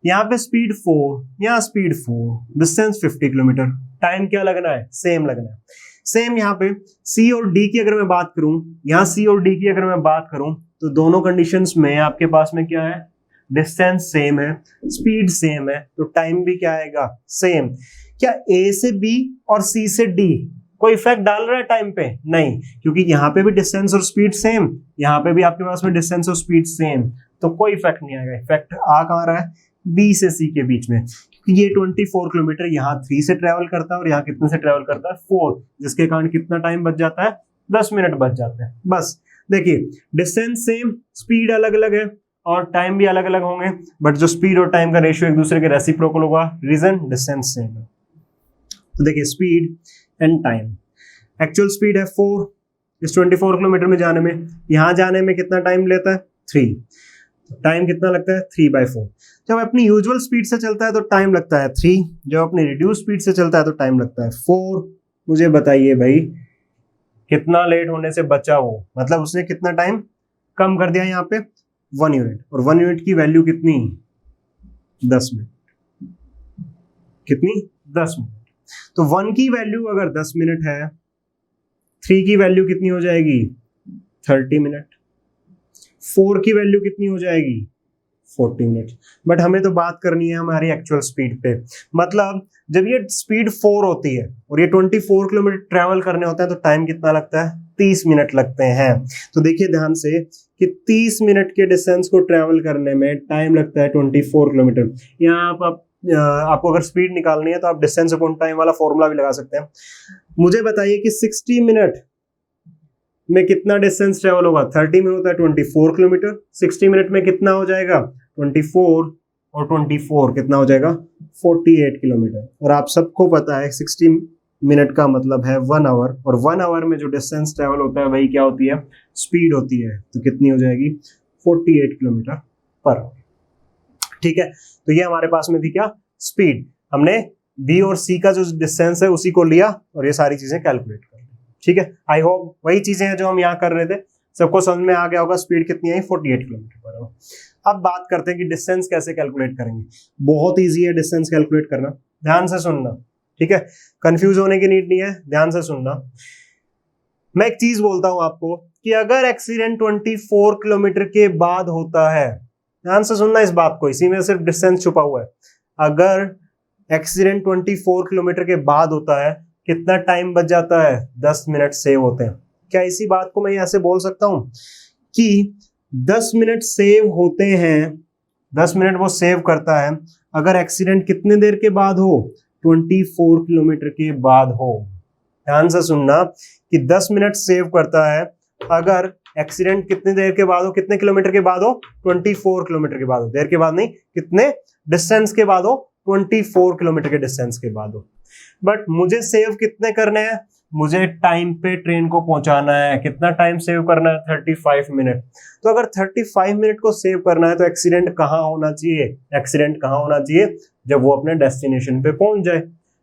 Speaker 1: यहाँ पे स्पीड 4, यहाँ स्पीड 4, डिस्टेंस 50 किलोमीटर, टाइम क्या लगना है? सेम लगना है। सेम यहाँ पे सी और डी की अगर मैं बात करूं, यहाँ सी और डी की अगर मैं बात करूं, तो दोनों कंडीशंस में आपके पास में क्या है? डिस्टेंस सेम है, स्पीड सेम है, तो टाइम भी क्या आएगा? सेम। क्या ए से बी और सी से डी कोई इफेक्ट डाल रहा है टाइम पे? नहीं, क्योंकि यहाँ पे भी डिस्टेंस और स्पीड सेम, यहाँ पे भी आपके पास में डिस्टेंस और स्पीड सेम, तो कोई इफेक्ट नहीं आएगा। इफेक्ट आ कहाँ रहा है? बी से सी के बीच में, क्योंकि ये 24 किलोमीटर यहाँ 3 से ट्रेवल करता है और यहाँ कितने से ट्रेवल करता है? 4, जिसके कारण कितना टाइम बच जाता है? 10 मिनट बच जाते हैं। बस देखिए, डिस्टेंस सेम, स्पीड अलग अलग है और टाइम भी अलग अलग होंगे, बट जो स्पीड और टाइम का रेशियो एक दूसरे के रेसिप्रोकल होगा, रीजन डिस्टेंस सेम है। तो देखिए, speed and time, actual speed है 4 इस 24 किलोमीटर में जाने में, यहाँ जाने में कितना टाइम लेता है? 3, टाइम कितना लगता है? 3/4। जब अपनी यूजुअल स्पीड से चलता है तो टाइम लगता है 3, जब अपनी रिड्यूस स्पीड से चलता है तो टाइम लगता है 4। मुझे बताइए भाई, कितना लेट होने से बचा वो? मतलब उसने कितना टाइम कम कर दिया यहाँ पे? 1 यूनिट, और 1 यूनिट की वैल्यू कितनी? 10 मिनट। कितनी? 10 मिनट। तो 1 की वैल्यू अगर 10 मिनट है, 3 की वैल्यू कितनी हो जाएगी? 30 मिनट। 4 की वैल्यू कितनी हो जाएगी? 40 मिनट। बट हमें तो बात करनी है हमारी एक्चुअल स्पीड पे। मतलब जब ये स्पीड 4 होती है और ये 24 किलोमीटर ट्रेवल करने होता है तो टाइम कितना लगता है? 30 मिनट लगते हैं। तो देखिए ध्यान से कि 30 मिनट के डिस्टेंस को ट्रेवल करने में टाइम लगता है 24 किलोमीटर। यहाँ आप आपको अगर स्पीड निकालनी है तो आप डिस्टेंस अपॉन टाइम वाला फॉर्मूला भी लगा सकते हैं। मुझे बताइए कि 60 मिनट में कितना डिस्टेंस ट्रेवल होगा? 30 में होता है 24 किलोमीटर, 60 मिनट में कितना हो जाएगा? 24 और 24 कितना हो जाएगा? 48 किलोमीटर। और आप सबको पता है 60 मिनट का मतलब है 1 आवर, और 1 आवर में जो डिस्टेंस ट्रेवल होता है वही क्या होती है? स्पीड होती है। तो कितनी हो जाएगी? 48 किलोमीटर पर आवर। ठीक है, तो ये हमारे पास में थी क्या? स्पीड। हमने बी और सी का जो डिस्टेंस है उसी को लिया और ये सारी चीजें कैलकुलेट कर ली। ठीक है, आई होप वही चीजें हैं जो हम यहाँ कर रहे थे, सबको समझ में आ गया होगा। स्पीड कितनी आई? 48 किलोमीटर पर आवर। अब बात करते हैं कि डिस्टेंस कैसे कैलकुलेट करेंगे। बहुत ईजी है डिस्टेंस कैलकुलेट करना, ध्यान से सुनना। ठीक है, कंफ्यूज होने की नीड नहीं है, ध्यान से सुनना। मैं एक चीज बोलता हूं आपको कि अगर एक्सीडेंट 24 किलोमीटर के बाद होता है, ध्यान से सुनना इस बात को, इसी में सिर्फ डिस्टेंस छुपा हुआ है। अगर एक्सीडेंट 24 किलोमीटर के बाद होता है, कितना टाइम बच जाता है? 10 मिनट सेव होते हैं। क्या इसी बात को मैं ऐसे बोल सकता हूं कि 10 मिनट सेव होते हैं, 10 मिनट वो सेव करता है अगर एक्सीडेंट कितने देर के बाद हो? 24 किलोमीटर के बाद हो। ध्यान से सुनना कि 10 मिनट सेव करता है अगर एक्सीडेंट कितनी देर के बाद हो? कितने किलोमीटर के बाद हो? 24 किलोमीटर के बाद हो। देर के बाद नहीं, कितने डिस्टेंस के बाद हो? 24 किलोमीटर के डिस्टेंस के बाद हो। बट मुझे सेव कितने करने हैं? मुझे टाइम पे ट्रेन को पहुंचाना है। कितना टाइम सेव करना है? 35 मिनट। तो अगर 35 मिनट को सेव करना है तो एक्सीडेंट कहाँ होना चाहिए? एक्सीडेंट कहाँ होना चाहिए? जब वो अपने डेस्टिनेशन पे पहुंच जाए।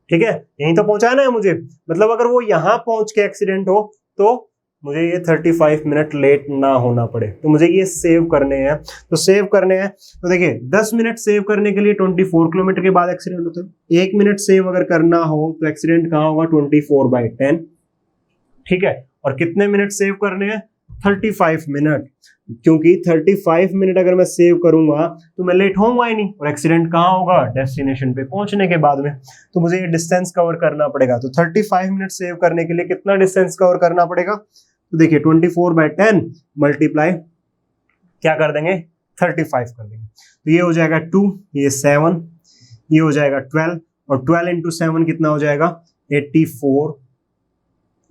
Speaker 1: ठीक है, यहीं तो पहुंचाना है मुझे। मतलब अगर वो यहाँ पहुंच के एक्सीडेंट हो तो मुझे ये 35 मिनट लेट ना होना पड़े, तो मुझे ये सेव करने हैं। तो सेव करने हैं तो देखिए 10 मिनट सेव करने के लिए 24 किलोमीटर के बाद एक्सीडेंट होता है। 1 मिनट सेव अगर करना हो तो एक्सीडेंट कहाँ होगा? 24/10। ठीक है, और कितने मिनट सेव करने हैं? 35 मिनट, क्योंकि 35 मिनट अगर मैं सेव करूंगा तो मैं लेट होऊंगा ही नहीं, और एक्सीडेंट कहाँ होगा? डेस्टिनेशन पे पहुंचने के बाद में। तो मुझे ये डिस्टेंस कवर करना पड़ेगा। तो 35 मिनट सेव करने के लिए कितना डिस्टेंस कवर करना पड़ेगा? तो देखिए 24/10 मल्टीप्लाई क्या कर देंगे? 35 कर देंगे। तो ये हो जाएगा 2, ये 7, ये हो जाएगा 12, और 12 इंटू 7 कितना हो जाएगा? 84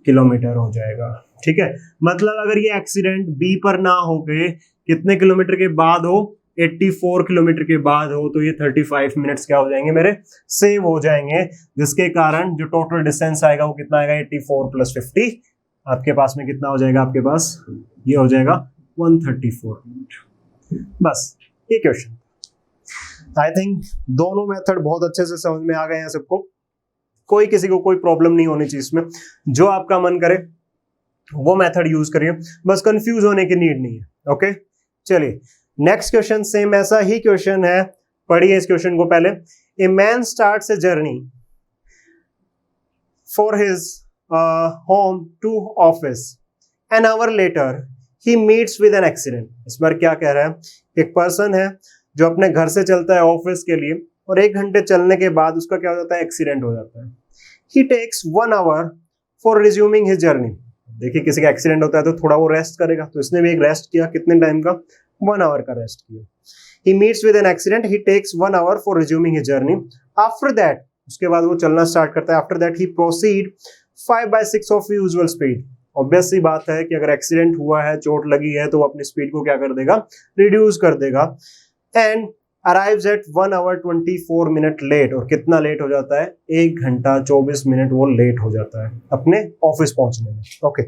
Speaker 1: किलोमीटर हो जाएगा। ठीक है, मतलब अगर ये एक्सीडेंट बी पर ना हो गए, कितने किलोमीटर के बाद हो? 84 किलोमीटर के बाद हो, तो ये 35 मिनट्स क्या हो जाएंगे मेरे? सेव हो जाएंगे, जिसके कारण जो टोटल डिस्टेंस आएगा वो कितना आएगा? 84 + 50 आपके पास में कितना हो जाएगा? आपके पास ये हो जाएगा 134 मिनट। बस ये क्वेश्चन। आई थिंक दोनों मेथड बहुत अच्छे से समझ में आ गए हैं सबको। कोई किसी को कोई प्रॉब्लम नहीं होनी चाहिए इसमें, जो आपका मन करे वो मेथड यूज करिए, बस कंफ्यूज होने की नीड नहीं है। ओके, चलिए नेक्स्ट क्वेश्चन सेम ऐसा ही क्वेश्चन है, पढ़िए इस क्वेश्चन को पहले। A man starts a journey for his home to office, an hour later he meets with an accident. इस बार क्या कह रहा है, एक पर्सन है जो अपने घर से चलता है ऑफिस के लिए, और 1 घंटे चलने के बाद उसका क्या हो जाता है, एक्सीडेंट हो जाता है। He takes 1 hour for resuming his journey. देखिए किसी का एक्सीडेंट होता है तो थोड़ा वो रेस्ट करेगा, तो इसने भी एक रेस्ट किया, कितने टाइम का, 1 आवर का रेस्ट किया। He meets with an accident, he takes 1 hour for resuming his journey. After that, उसके बाद वो चलना स्टार्ट करता है। After that he proceed 5/6 of usual speed. Obvious सी बात है कि अगर एक्सीडेंट हुआ है, चोट लगी है, तो वो अपनी स्पीड को क्या कर देगा, रिड्यूस कर देगा। And arrives at 1 hour 24 minute late. और कितना लेट हो जाता है, 1 घंटा 24 मिनट वो लेट हो जाता है अपने ऑफिस पहुंचने में। Okay,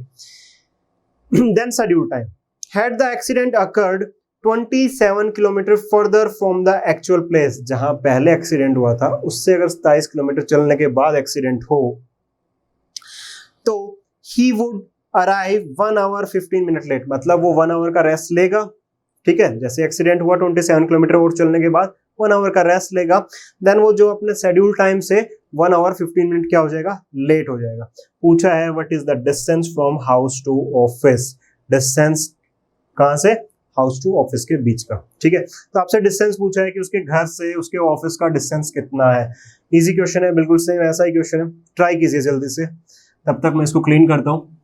Speaker 1: then schedule time. Had the accident occurred 27 kilometre further from the actual place. जहां पहले एक्सीडेंट हुआ था उससे अगर 27 किलोमीटर चलने के बाद एक्सीडेंट हो तो he would arrive 1 hour 15 minute late. मतलब वो 1 आवर का रेस्ट लेगा, ठीक है, जैसे एक्सीडेंट हुआ 27 किलोमीटर और चलने के बाद 1 आवर का रेस्ट लेगा। देन वो जो अपने शेड्यूल टाइम से 1 आवर 15 मिनट क्या हो जाएगा, लेट हो जाएगा। पूछा है what is the distance from house to office. Distance कहां से, हाउस टू ऑफिस के बीच का, ठीक है। तो आपसे डिस्टेंस पूछा है कि उसके घर से उसके ऑफिस का डिस्टेंस कितना है। इजी क्वेश्चन है, बिल्कुल सेम ऐसा ही क्वेश्चन है, ट्राई कीजिए जल्दी से। तब तक मैं इसको क्लीन करता हूं।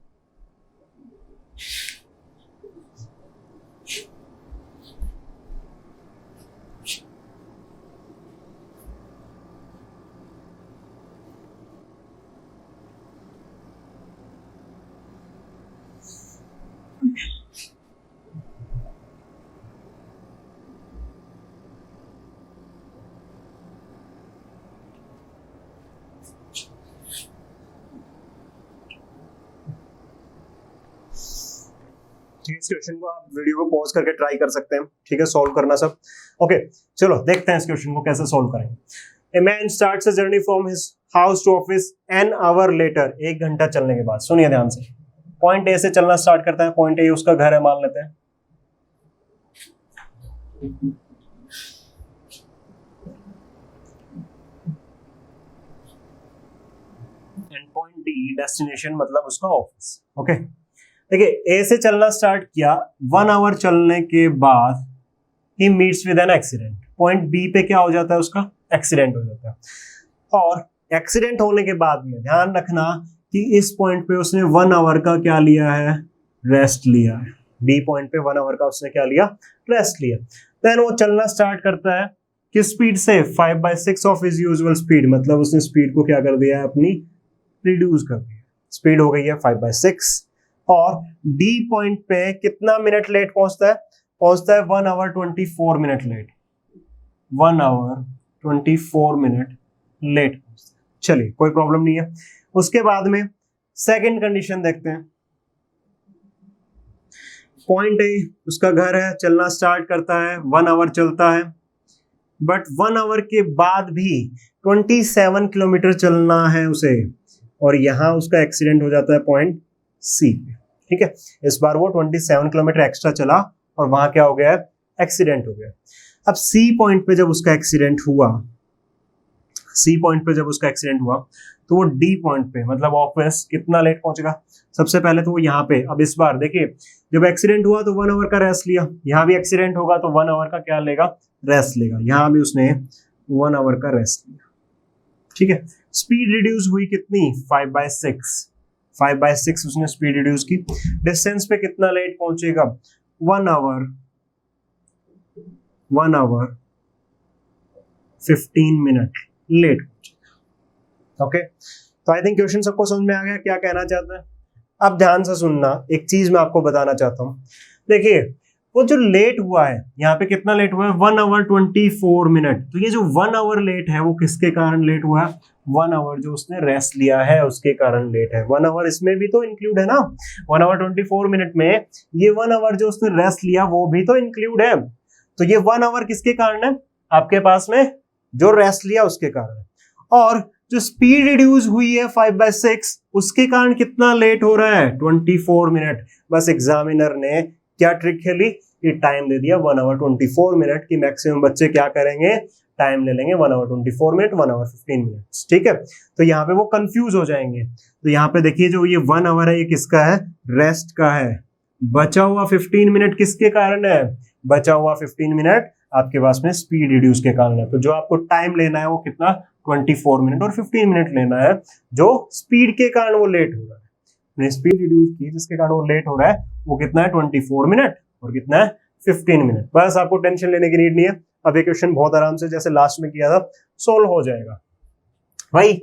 Speaker 1: इस क्वेश्चन को आप वीडियो को पॉज करके ट्राई कर सकते हैं, ठीक है, सॉल्व करना सब। ओके, चलो देखते हैं इस क्वेश्चन को कैसे सॉल्व करेंगे। A man starts a journey from his house to office an hour later. 1 घंटा चलने के बाद, सुनिए ध्यान से, पॉइंट ए से चलना स्टार्ट करता है। पॉइंट ए उसका घर है मान लेते हैं, एंड पॉइंट डी डेस्टिनेशन मतलब उसका ऑफिस। ओके, देखिए ए से चलना स्टार्ट किया, 1 आवर चलने के बाद ही meets with an accident. Point B पे क्या हो जाता है, उसका एक्सीडेंट हो जाता है। और एक्सीडेंट होने के बाद में ध्यान रखना कि इस पॉइंट पे उसने 1 आवर का क्या लिया है, रेस्ट लिया है। बी पॉइंट पे 1 आवर का उसने क्या लिया, रेस्ट लिया। देन वो चलना स्टार्ट करता है किस स्पीड से, 5/6 ऑफ हिज यूजुअल स्पीड। मतलब उसने स्पीड को क्या कर दिया है, अपनी रिड्यूस कर दिया। स्पीड हो गई है 5/6। और डी पॉइंट पे कितना मिनट लेट पहुंचता है, 1 hour 24 minute late. 1 hour 24 minute late पहुंचता है। चलिए कोई प्रॉब्लम नहीं है। उसके बाद में सेकंड कंडीशन देखते हैं। पॉइंट ए उसका घर है, चलना स्टार्ट करता है, 1 आवर चलता है, बट 1 आवर के बाद भी 27 किलोमीटर चलना है उसे, और यहां उसका एक्सीडेंट हो जाता है पॉइंट सी पे, ठीक है। इस बार वो 27 किलोमीटर एक्स्ट्रा चला और वहां क्या हो गया, एक्सीडेंट हो गया। अब सी पॉइंट पे जब उसका एक्सीडेंट हुआ, सी पॉइंट पे जब उसका एक्सीडेंट हुआ तो वो डी पॉइंट पे मतलब ऑफिस कितना लेट पहुंचेगा। सबसे पहले तो वो यहाँ पे, अब इस बार देखिए जब एक्सीडेंट हुआ तो 1 आवर का रेस्ट लिया, यहाँ भी एक्सीडेंट होगा तो 1 आवर का क्या लेगा, रेस्ट लेगा। यहाँ भी उसने 1 आवर का रेस्ट लिया, ठीक है। स्पीड रिड्यूस हुई कितनी, 5/6। 5/6 उसने स्पीड रिड्यूस की। डिस्टेंस पे कितना लेट पहुंचेगा, 1 आवर 15 मिनट लेट पहुंचेगा। ओके, तो आई थिंक क्वेश्चन सबको समझ में आ गया क्या कहना चाहता है। अब ध्यान से सुनना, एक चीज मैं आपको बताना चाहता हूं। देखिए वो जो लेट हुआ है, यहाँ पे कितना लेट हुआ है, 1 आवर 24 मिनट। तो ये जो 1 आवर लेट है वो किसके कारण लेट हुआ है, 1 आवर जो उसने रेस्ट लिया है उसके कारण लेट है। 1 आवर इसमें भी तो इंक्लूड है ना, 1 आवर 24 मिनट में ये 1 आवर जो उसने रेस्ट लिया वो भी तो इंक्लूड है। तो ये 1 आवर किसके कारण है, आपके पास में जो रेस्ट लिया उसके कारण है। और जो स्पीड रिड्यूस हुई है 5/6 उसके कारण कितना लेट हो रहा है 24 मिनट। बस एग्जामिनर ने क्या ट्रिक खेली, ये टाइम दे दिया 1 आवर 24 मिनट की। मैक्सिमम बच्चे क्या करेंगे, टाइम ले लेंगे 1 आवर 24 मिनट, 1 आवर 15 मिनट, ठीक है। तो यहाँ पे वो कंफ्यूज हो जाएंगे। तो यहाँ पे देखिए जो ये 1 आवर है ये किसका है, रेस्ट का है। बचा हुआ 15 मिनट किसके कारण है, बचा हुआ 15 मिनट आपके पास में स्पीड रिड्यूस के कारण है। तो जो आपको टाइम लेना है वो कितना 24 मिनट और 15 मिनट लेना है, जो स्पीड के कारण वो लेट हो रहा है। स्पीड रिड्यूस की जिसके कारण वो लेट हो रहा है वो कितना है 24 मिनट और कितना है 15 मिनट। बस आपको टेंशन लेने की नीड नहीं है। अब ये क्वेश्चन बहुत आराम से जैसे लास्ट में किया था सोल्व हो जाएगा भाई।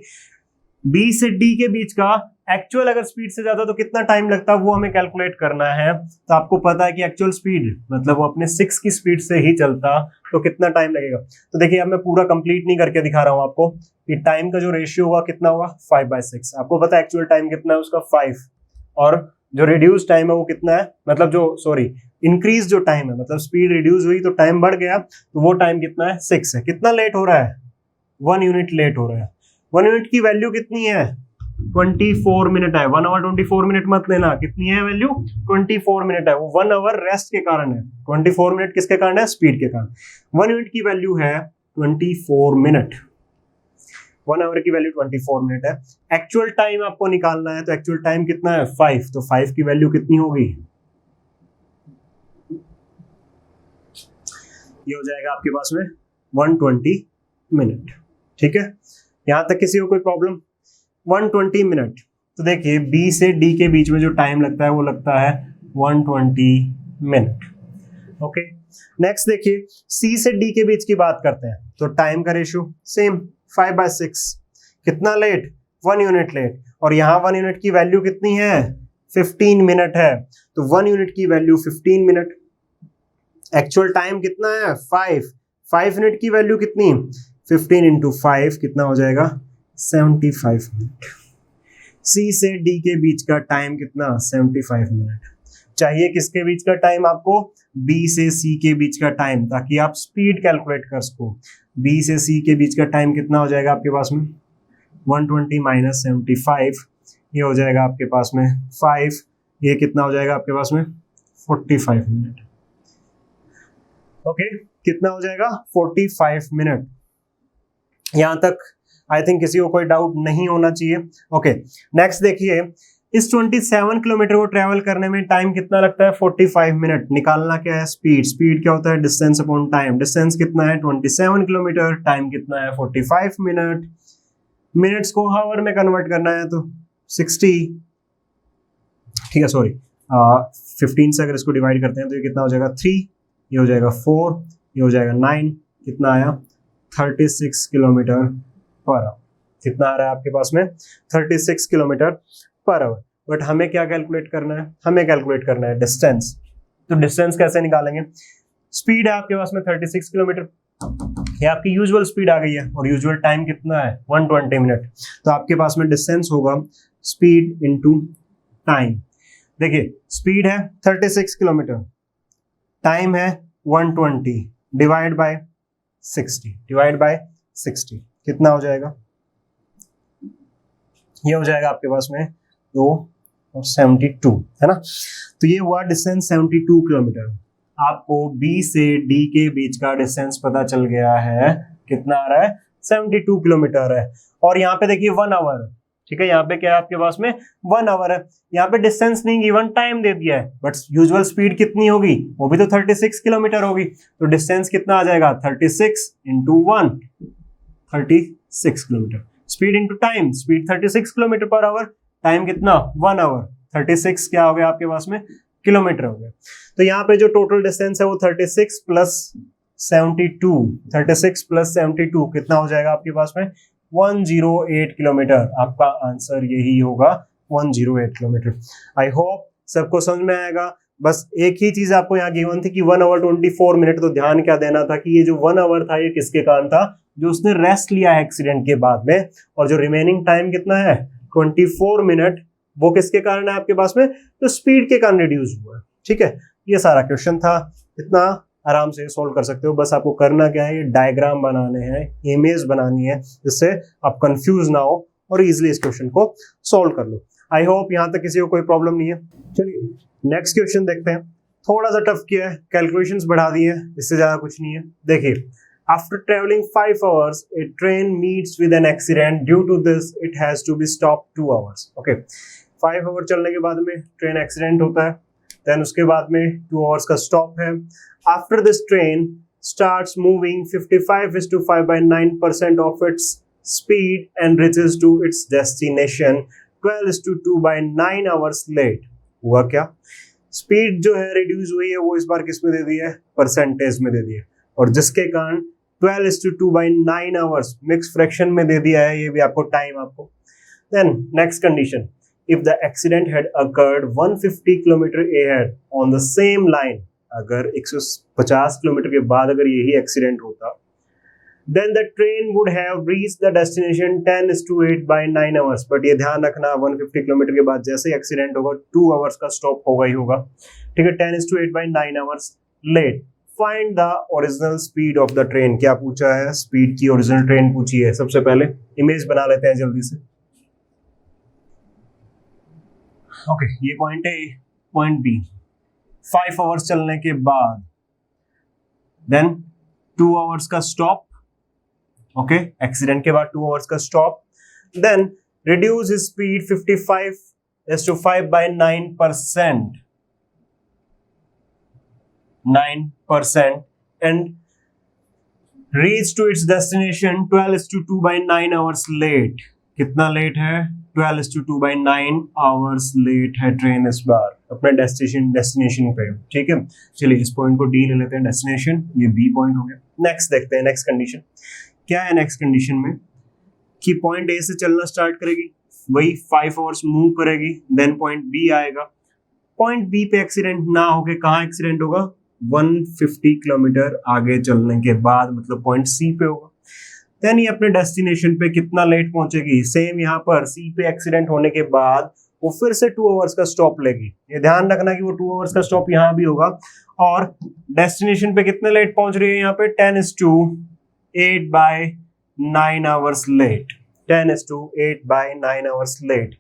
Speaker 1: बी से डी के बीच का एक्चुअल अगर स्पीड से ज्यादा तो कितना टाइम लगता है वो हमें कैलकुलेट करना है। तो आपको पता है कि एक्चुअल स्पीड मतलब वो अपने 6 की स्पीड से ही चलता, तो कितना टाइम लगेगा। तो देखिए अब मैं पूरा कंप्लीट नहीं करके दिखा रहा हूं आपको कि टाइम का जो रेशियो होगा कितना होगा 5/6। आपको पता है एक्चुअल टाइम कितना है उसका 5, और जो रिड्यूस टाइम है वो कितना है, मतलब जो सॉरी इंक्रीज जो टाइम है, मतलब स्पीड रिड्यूस हुई तो टाइम बढ़ गया, तो वो टाइम कितना है 6 है। कितना लेट हो रहा है 1 यूनिट लेट हो रहा है। 1 यूनिट की वैल्यू कितनी है 24 मिनट है। 1 आवर 24 मिनट मत लेना, कितनी है वैल्यू 24 मिनट है। वो 1 आवर रेस्ट के कारण है, 24 मिनट किसके कारण है, स्पीड के कारण। 1 यूनिट की वैल्यू है 24 मिनट, 1 आवर की वैल्यू 24 मिनट है। एक्चुअल टाइम आपको निकालना है, तो एक्चुअल टाइम कितना है 5, तो 5 की वैल्यू कितनी होगी, ये हो जाएगा आपके पास में 120 मिनट, ठीक है। यहां तक किसी को कोई प्रॉब्लम, 120 मिनट। तो देखिए बी से डी के बीच में जो टाइम लगता है वो लगता है 120 मिनट, ओके। नेक्स्ट देखिए सी से डी के बीच की बात करते हैं, तो टाइम का रेशियो सेम 5/6। कितना लेट 1 यूनिट लेट, और यहाँ 1 यूनिट की वैल्यू कितनी है 15 मिनट है, तो 1 यूनिट की वैल्यू 15 मिनट। एक्चुअल टाइम कितना है 5 यूनिट की वैल्यू कितनी 15 इंटू 5 कितना हो जाएगा 75 मिनट। सी से डी के बीच का टाइम कितना 75 मिनट। चाहिए किसके बीच का टाइम आपको, बी से सी के बीच का टाइम, ताकि आप स्पीड कैलकुलेट कर सको। बी से सी के बीच का टाइम कितना हो जाएगा आपके पास में 120 माइनस 75, ये हो जाएगा आपके पास में 5, ये कितना हो जाएगा आपके पास में 45 मिनट, ओके। कितना हो जाएगा 45 मिनट। यहां तक आई थिंक किसी को कोई डाउट नहीं होना चाहिए, ओके। नेक्स्ट देखिए इस 27 किलोमीटर को ट्रेवल करने में टाइम कितना लगता है 45 मिनट। निकालना क्या है स्पीड, स्पीड क्या होता है डिस्टेंस अपॉन टाइम। डिस्टेंस कितना है 27 किलोमीटर, टाइम कितना है 45 मिनट। मिनट्स को हावर में कन्वर्ट करना है तो 60, ठीक है सॉरी 15 से अगर इसको डिवाइड करते हैं तो ये कितना हो जाएगा 3, ये हो जाएगा 4, ये हो जाएगा 9, कितना आया 36 किलोमीटर पर आवर। कितना आ रहा है आपके पास में 36 किलोमीटर पर आवर। बट हमें क्या कैलकुलेट करना है, हमें कैलकुलेट करना है डिस्टेंस। तो डिस्टेंस कैसे निकालेंगे, स्पीड है आपके पास में 36 किलोमीटर, ये आपकी यूजुअल स्पीड आ गई है, और यूजुअल टाइम कितना है 120 मिनट। तो आपके पास में डिस्टेंस होगा स्पीड इंटू टाइम। देखिए स्पीड है 36 किलोमीटर, टाइम है 120, डिवाइड बाय 60 कितना हो जाएगा, ये हो जाएगा आपके पास में 2 और 72, है ना। तो ये हुआ डिस्टेंस 72 किलोमीटर। आपको बी से डी के बीच का डिस्टेंस पता चल गया है, कितना आ रहा है 72 किलोमीटर है। और यहाँ पे देखिए 1 आवर, ठीक है, यहाँ पे क्या है आपके पास में 1 आवर है। यहाँ पे डिस्टेंस नहीं गिवन, टाइम दे दिया है, बट यूजुअल स्पीड कितनी होगी, वो भी तो 36 किलोमीटर होगी। तो डिस्टेंस कितना आ जाएगा 36 into 1, 36 kilometre. Speed into time, speed 36 kilometre per hour, time कितना 1 आवर, 36 क्या हो गया आपके पास में किलोमीटर हो गया। तो यहाँ पे जो टोटल डिस्टेंस है वो 36 प्लस 72 कितना हो जाएगा आपके पास में 108 किलोमीटर। आपका आंसर यही होगा 108 किलोमीटर। आई होप सबको समझ में आएगा। बस एक ही चीज आपको यहाँ गिवन थी कि 1 आवर 24 मिनट। तो ध्यान क्या देना था कि ये जो 1 आवर था ये किसके कारण था, जो उसने रेस्ट लिया है एक्सीडेंट के बाद में, और जो रिमेनिंग टाइम कितना है 24 मिनट, वो किसके कारण है आपके पास में, तो स्पीड के कारण रिड्यूस हुआ है। ठीक है, ये सारा क्वेश्चन था। इतना आराम से सॉल्व कर सकते हो। बस आपको करना क्या है, ये डायग्राम बनाने हैं, इमेज बनानी है, जिससे आप कंफ्यूज ना हो और इजीली इस क्वेश्चन को सॉल्व कर लो। आई होप यहाँ तक किसी को कोई प्रॉब्लम नहीं है। चलिए नेक्स्ट क्वेश्चन देखते हैं। थोड़ा सा टफ किया है, कैलकुलेशंस बढ़ा दी है, इससे ज्यादा कुछ नहीं है। देखिए, after travelling 5 hours a train meets with an accident. Due to this it has to be stopped 2 hours. Okay, 5 hour चलने के बाद में ट्रेन एक्सीडेंट होता है, देन उसके बाद में 2 hours का स्टॉप है। After this train starts moving 55:5/9% of its speed and reaches to its destination 12:2/9 hours late. हुआ क्या, स्पीड जो है रिड्यूस हुई है, वो इस बार किस में दे दी है, परसेंटेज में दे दी है, और जिसके कारण 12:2/9 आवर्स मिक्स फ्रैक्शन में दे दिया है, ये भी आपको टाइम आपको। Then next condition, if the accident had occurred 150 kilometre ahead on the same line, अगर 150 किलोमीटर के बाद अगर यही एक्सीडेंट होता, then the train would have reached the destination 10:8/9 hours. But ये ध्यान रखना, 150 किलोमीटर के बाद जैसे एक्सीडेंट होगा 2 आवर्स का स्टॉप होगा ही होगा, ठीक है। 10:8/9 hours late. Find the original speed of the train. क्या पूछा है, स्पीड की ओरिजिनल ट्रेन पूछी है। सबसे पहले इमेज बना लेते हैं जल्दी से। ओके, ये पॉइंट है, पॉइंट बी। 5 आवर्स चलने के बाद देन 2 आवर्स का स्टॉप, ओके, एक्सीडेंट के बाद 2 आवर्स का stop, then reduce his speed 55:5/9%, 9% and reach to its destination 12:2/9 hours late. कितना लेट है, 12:2/9 hours लेट है ट्रेन इस बार अपने डेस्टिनेशन पे, ठीक है। चलिए इस पॉइंट को डी ले लेते हैं, डेस्टिनेशन, ये बी पॉइंट हो गया। नेक्स्ट देखते हैं, नेक्स्ट कंडीशन क्या है। नेक्स्ट कंडीशन में कि पॉइंट ए से चलना स्टार्ट करेगी, वही 5 आवर्स मूव करेगी, देन पॉइंट बी आएगा। पॉइंट बी पे एक्सीडेंट ना होके कहाँ एक्सीडेंट होगा, 150 किलोमीटर आगे चलने के बाद, मतलब पॉइंट सी पे होगा। देन ये अपने डेस्टिनेशन पे कितना लेट पहुंचेगी, सेम यहाँ पर सी पे एक्सीडेंट होने के बाद वो फिर से 2 आवर्स का स्टॉप लेगी। ये ध्यान रखना कि वो 2 आवर्स का स्टॉप यहाँ भी होगा, और डेस्टिनेशन पे कितने लेट पहुंच रही है यहाँ पे, 10:8/9 hours late, 10:8/9 hours late।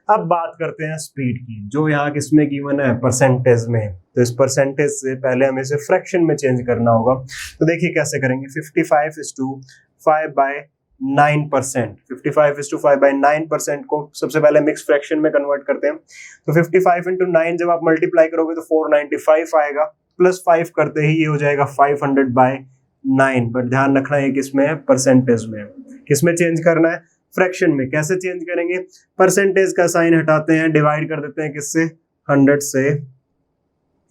Speaker 1: अब बात करते हैं स्पीड की, जो यहाँ किसमें गिवन है, परसेंटेज में। तो इस परसेंटेज से पहले हमें इसे फ्रैक्शन में चेंज करना होगा। तो देखिए कैसे करेंगे, 55:5/9%, 55:5/9% को सबसे पहले मिक्स फ्रैक्शन में कन्वर्ट करते हैं। तो 55 × 9 जब आप मल्टीप्लाई करोगे तो 495 आएगा, प्लस 5 करते ही ये हो जाएगा 500/9। बट ध्यान रखना ये किसमें है, परसेंटेज में। किसमें चेंज करना है, फ्रैक्शन में। कैसे चेंज करेंगे, परसेंटेज का साइन हटाते हैं, डिवाइड कर देते हैं किससे, 100 से।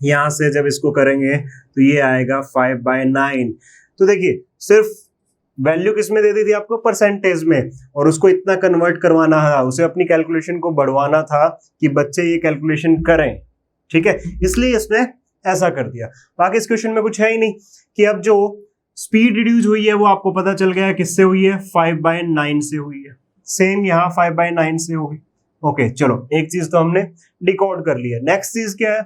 Speaker 1: यहां से जब इसको करेंगे तो ये आएगा 5/9। तो देखिए सिर्फ वैल्यू किसमें दे दी थी आपको, परसेंटेज में, और उसको इतना कन्वर्ट करवाना था, उसे अपनी कैलकुलेशन को बढ़वाना था कि बच्चे ये कैलकुलेशन करें, ठीक है, इसलिए इसने ऐसा कर दिया। बाकी इस क्वेश्चन में कुछ है ही नहीं कि अब जो स्पीड रिड्यूस हुई है वो आपको पता चल गया किससे हुई है, 5/9 से हुई है। सेम यहाँ 5/9 से होगी। ओके चलो, एक चीज तो हमने डिकोड कर लिया। नेक्स्ट चीज क्या है,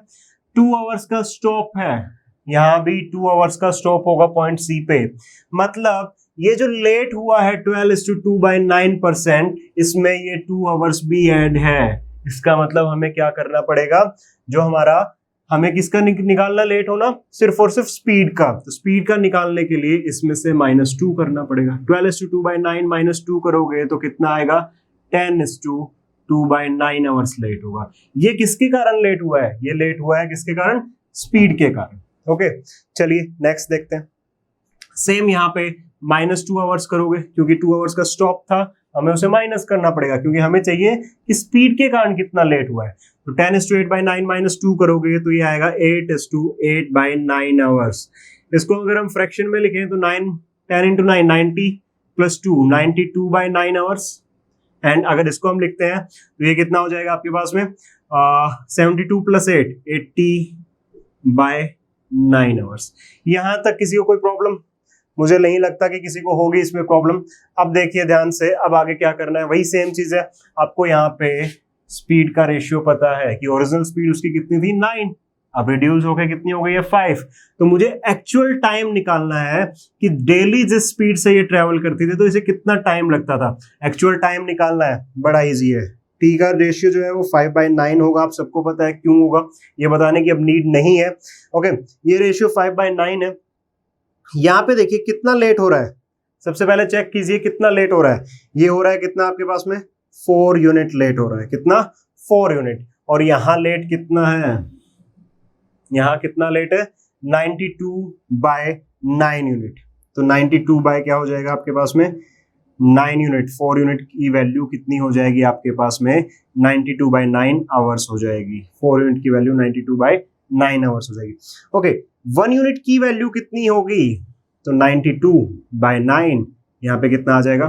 Speaker 1: 2 आवर्स का स्टॉप है, यहाँ भी 2 आवर्स का स्टॉप होगा पॉइंट सी पे। मतलब ये जो लेट हुआ है 12:2/9%, इसमें ये 2 आवर्स भी ऐड है। इसका मतलब हमें क्या करना पड़ेगा, जो हमारा हमें किसका निकालना लेट होना, सिर्फ और सिर्फ स्पीड का। तो स्पीड का निकालने के लिए इसमें से -2 करना पड़ेगा। 12:2/9 -2 करोगे तो कितना आएगा, 10:2/9 आवर्स लेट होगा। ये किसके कारण लेट हुआ है, ये लेट हुआ है किसके कारण, स्पीड के कारण। ओके चलिए नेक्स्ट देखते हैं। सेम यहाँ पे -2 आवर्स करोगे, क्योंकि 2 आवर्स का स्टॉप था, हमें उसे माइनस करना पड़ेगा, क्योंकि हमें चाहिए कि स्पीड के कारण कितना लेट हुआ है। तो 10:8/9 -2 करोगे तो ये आएगा 8:8/9 आवर्स। इसको अगर हम फ्रैक्शन में लिखें तो 10 × 9 90 + 2 92/9 आवर्स। एंड अगर इसको हम लिखते हैं तो ये कितना हो जाएगा आपके पास में, 72 + 8 80/9 आवर्स। यहां तक किसी को कोई प्रॉब्लम, मुझे नहीं लगता कि किसी को होगी इसमें प्रॉब्लम। अब देखिए ध्यान से, अब आगे क्या करना है, वही सेम चीज है। आपको यहाँ पे स्पीड का रेशियो पता है कि ओरिजिनल स्पीड उसकी कितनी थी, 9, अब रिड्यूस होकर कितनी हो गई है 5। तो मुझे एक्चुअल टाइम निकालना है कि डेली जिस स्पीड से ये ट्रेवल करती थी तो इसे कितना टाइम लगता था। एक्चुअल टाइम निकालना है, बड़ा इजी है। टी का रेशियो जो है वो 5/9 होगा, आप सबको पता है क्यों होगा, ये बताने की अब नीड नहीं है। ओके, ये रेशियो 5/9 है। यहाँ पे देखिए कितना लेट हो रहा है, सबसे पहले चेक कीजिए कितना लेट हो रहा है। ये हो रहा है कितना आपके पास में 4 यूनिट लेट हो रहा है, कितना 4 यूनिट। और यहाँ लेट कितना है, यहाँ कितना लेट है 92/9 यूनिट। तो 92 बाय क्या हो जाएगा आपके पास में 9 यूनिट। 4 यूनिट की वैल्यू कितनी हो जाएगी आपके पास में 92/9 आवर्स हो जाएगी। 4 यूनिट की वैल्यू 92/9 आवर्स हो जाएगी। ओके, 1 यूनिट की वैल्यू कितनी होगी, तो 92/9 यहाँ पे कितना आ जाएगा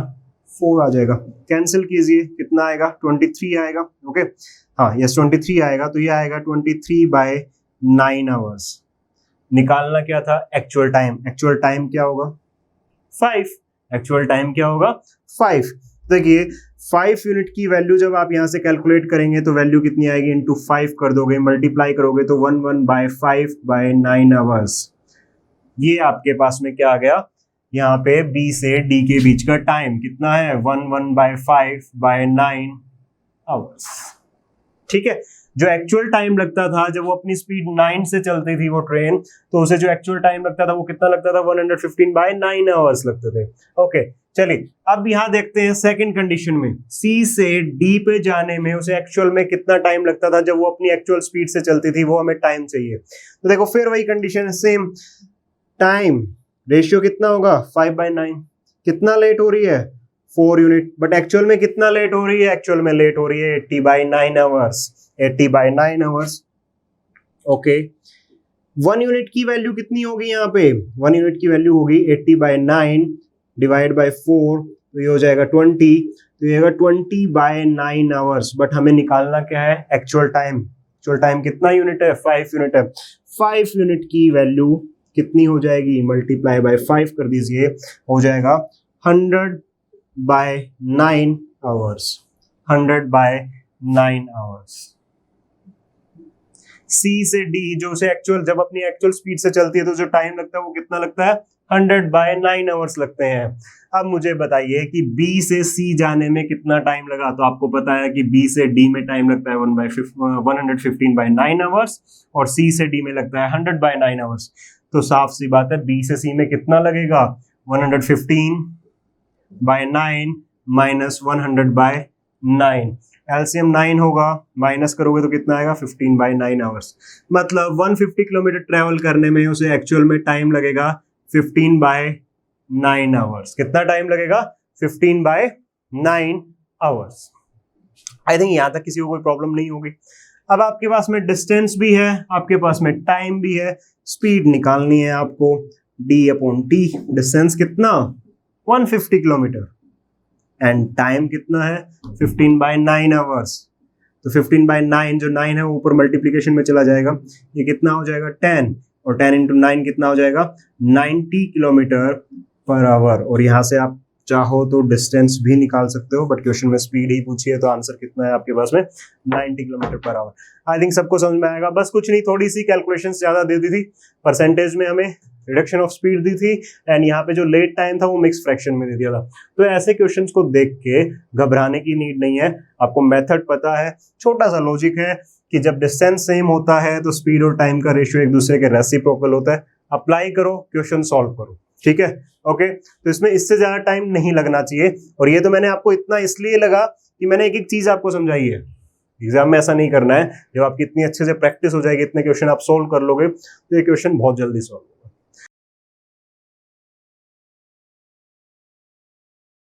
Speaker 1: 4 आ जाएगा। कैंसिल कीजिए, कितना आएगा 23 आएगा। ओके, हाँ यस 23 आएगा। तो ये आएगा 23/9 आवर्स। निकालना क्या था एक्चुअल टाइम, एक्चुअल टाइम क्या होगा 5, एक्चुअल टाइम क्या होगा 5। देखिए 5 यूनिट की वैल्यू जब आप यहाँ से कैलकुलेट करेंगे तो वैल्यू कितनी आएगी, इंटू 5 कर दोगे, मल्टीप्लाई करोगे तो 11/5/9 आवर्स। ये आपके पास में क्या आ गया, यहाँ पे B से D के बीच का टाइम कितना है 11/5/9 आवर्स। ठीक है, जो एक्चुअल टाइम लगता था जब वो अपनी स्पीड 9 से चलती थी वो ट्रेन, तो उसे जो एक्चुअल टाइम लगता था वो कितना लगता था 115/9 आवर्स लगते थे। ओके, चलिए अब यहाँ देखते हैं सेकंड कंडीशन में C से D पे जाने में उसे एक्चुअल में कितना टाइम लगता था जब वो अपनी एक्चुअल स्पीड से चलती थी, वो हमें टाइम चाहिए। तो देखो फिर वही कंडीशन है सेम, टाइम रेशियो कितना होगा 5/9। कितना लेट हो रही है 4 यूनिट, बट एक्चुअल में कितना लेट हो रही है, एक्चुअल में लेट हो रही है 80/9 आवर्स, 80/9 आवर्स। ओके, 1 यूनिट की वैल्यू कितनी होगी यहाँ पे, 1 यूनिट की वैल्यू होगी 80/9 डिवाइड बाय 4, तो ये हो जाएगा 20, तो ये होगा 20/9 आवर्स। बट हमें निकालना क्या है एक्चुअल टाइम, एक्चुअल टाइम कितना यूनिट है 5 यूनिट है। 5 यूनिट की वैल्यू कितनी हो जाएगी, मल्टीप्लाई बाय 5 कर दीजिए, हो जाएगा 100/9 आवर्स, 100/9 आवर्स। C से D जो उसे एक्चुअल जब अपनी एक्चुअल स्पीड से चलती है तो जो टाइम लगता है वो कितना लगता है 100/9 आवर्स लगते हैं। अब मुझे बताइए कि B से C जाने में कितना टाइम लगा, तो आपको पता है कि B से D में टाइम लगता है 115/9 आवर्स और C से D में लगता है 100/9 आवर्स। तो साफ सी बात है B से C में कितना लगेगा 115/9 माइनस 100/9, एलसीएम 9 होगा, माइनस करोगे तो कितना आएगा 15/9 आवर्स। मतलब 150 किलोमीटर ट्रेवल करने में उसे एक्चुअल में टाइम लगेगा 15/9 आवर्स। कितना टाइम लगेगा 15/9 आवर्स। आई थिंक यहां तक किसी को कोई प्रॉब्लम नहीं होगी। अब आपके पास में डिस्टेंस भी है, आपके पास में टाइम भी है, स्पीड निकालनी है आपको D/T। डिस्टेंस कितना 150 किलोमीटर एंड टाइम कितना है 15/9 आवर्स। तो 15/9 जो 9 है वो ऊपर मल्टीप्लीकेशन में चला जाएगा, ये कितना हो जाएगा 10, और 10 into 9 कितना हो जाएगा 90 किलोमीटर पर आवर। और यहाँ से आप चाहो तो डिस्टेंस भी निकाल सकते हो, बट क्वेश्चन में स्पीड ही पूछी है तो आंसर कितना है आपके पास में 90 kilometre per hour. I think सबको समझ में आएगा। बस कुछ नहीं, थोड़ी सी कैलकुलेशंस ज्यादा दे दी थी, परसेंटेज में हमें रिडक्शन ऑफ स्पीड दी थी एंड यहाँ पे जो लेट टाइम था वो मिक्स फ्रैक्शन में दे दिया था। तो ऐसे क्वेश्चंस को देख के घबराने की नीड नहीं है, आपको मेथड पता है, छोटा सा लॉजिक है कि जब डिस्टेंस सेम होता है तो स्पीड और टाइम का रेशियो एक दूसरे के रेसिप्रोकल होता है। अप्लाई करो, क्वेश्चन सॉल्व करो, ठीक है। ओके, तो इसमें इससे ज्यादा टाइम नहीं लगना चाहिए। और ये तो मैंने आपको इतना इसलिए लगा कि मैंने एक एक चीज आपको समझाई है। एग्जाम में ऐसा नहीं करना है, जब आपकी इतनी अच्छे से प्रैक्टिस हो जाएगी, इतने क्वेश्चन आप सोल्व कर लोगे तो ये क्वेश्चन बहुत जल्दी सॉल्व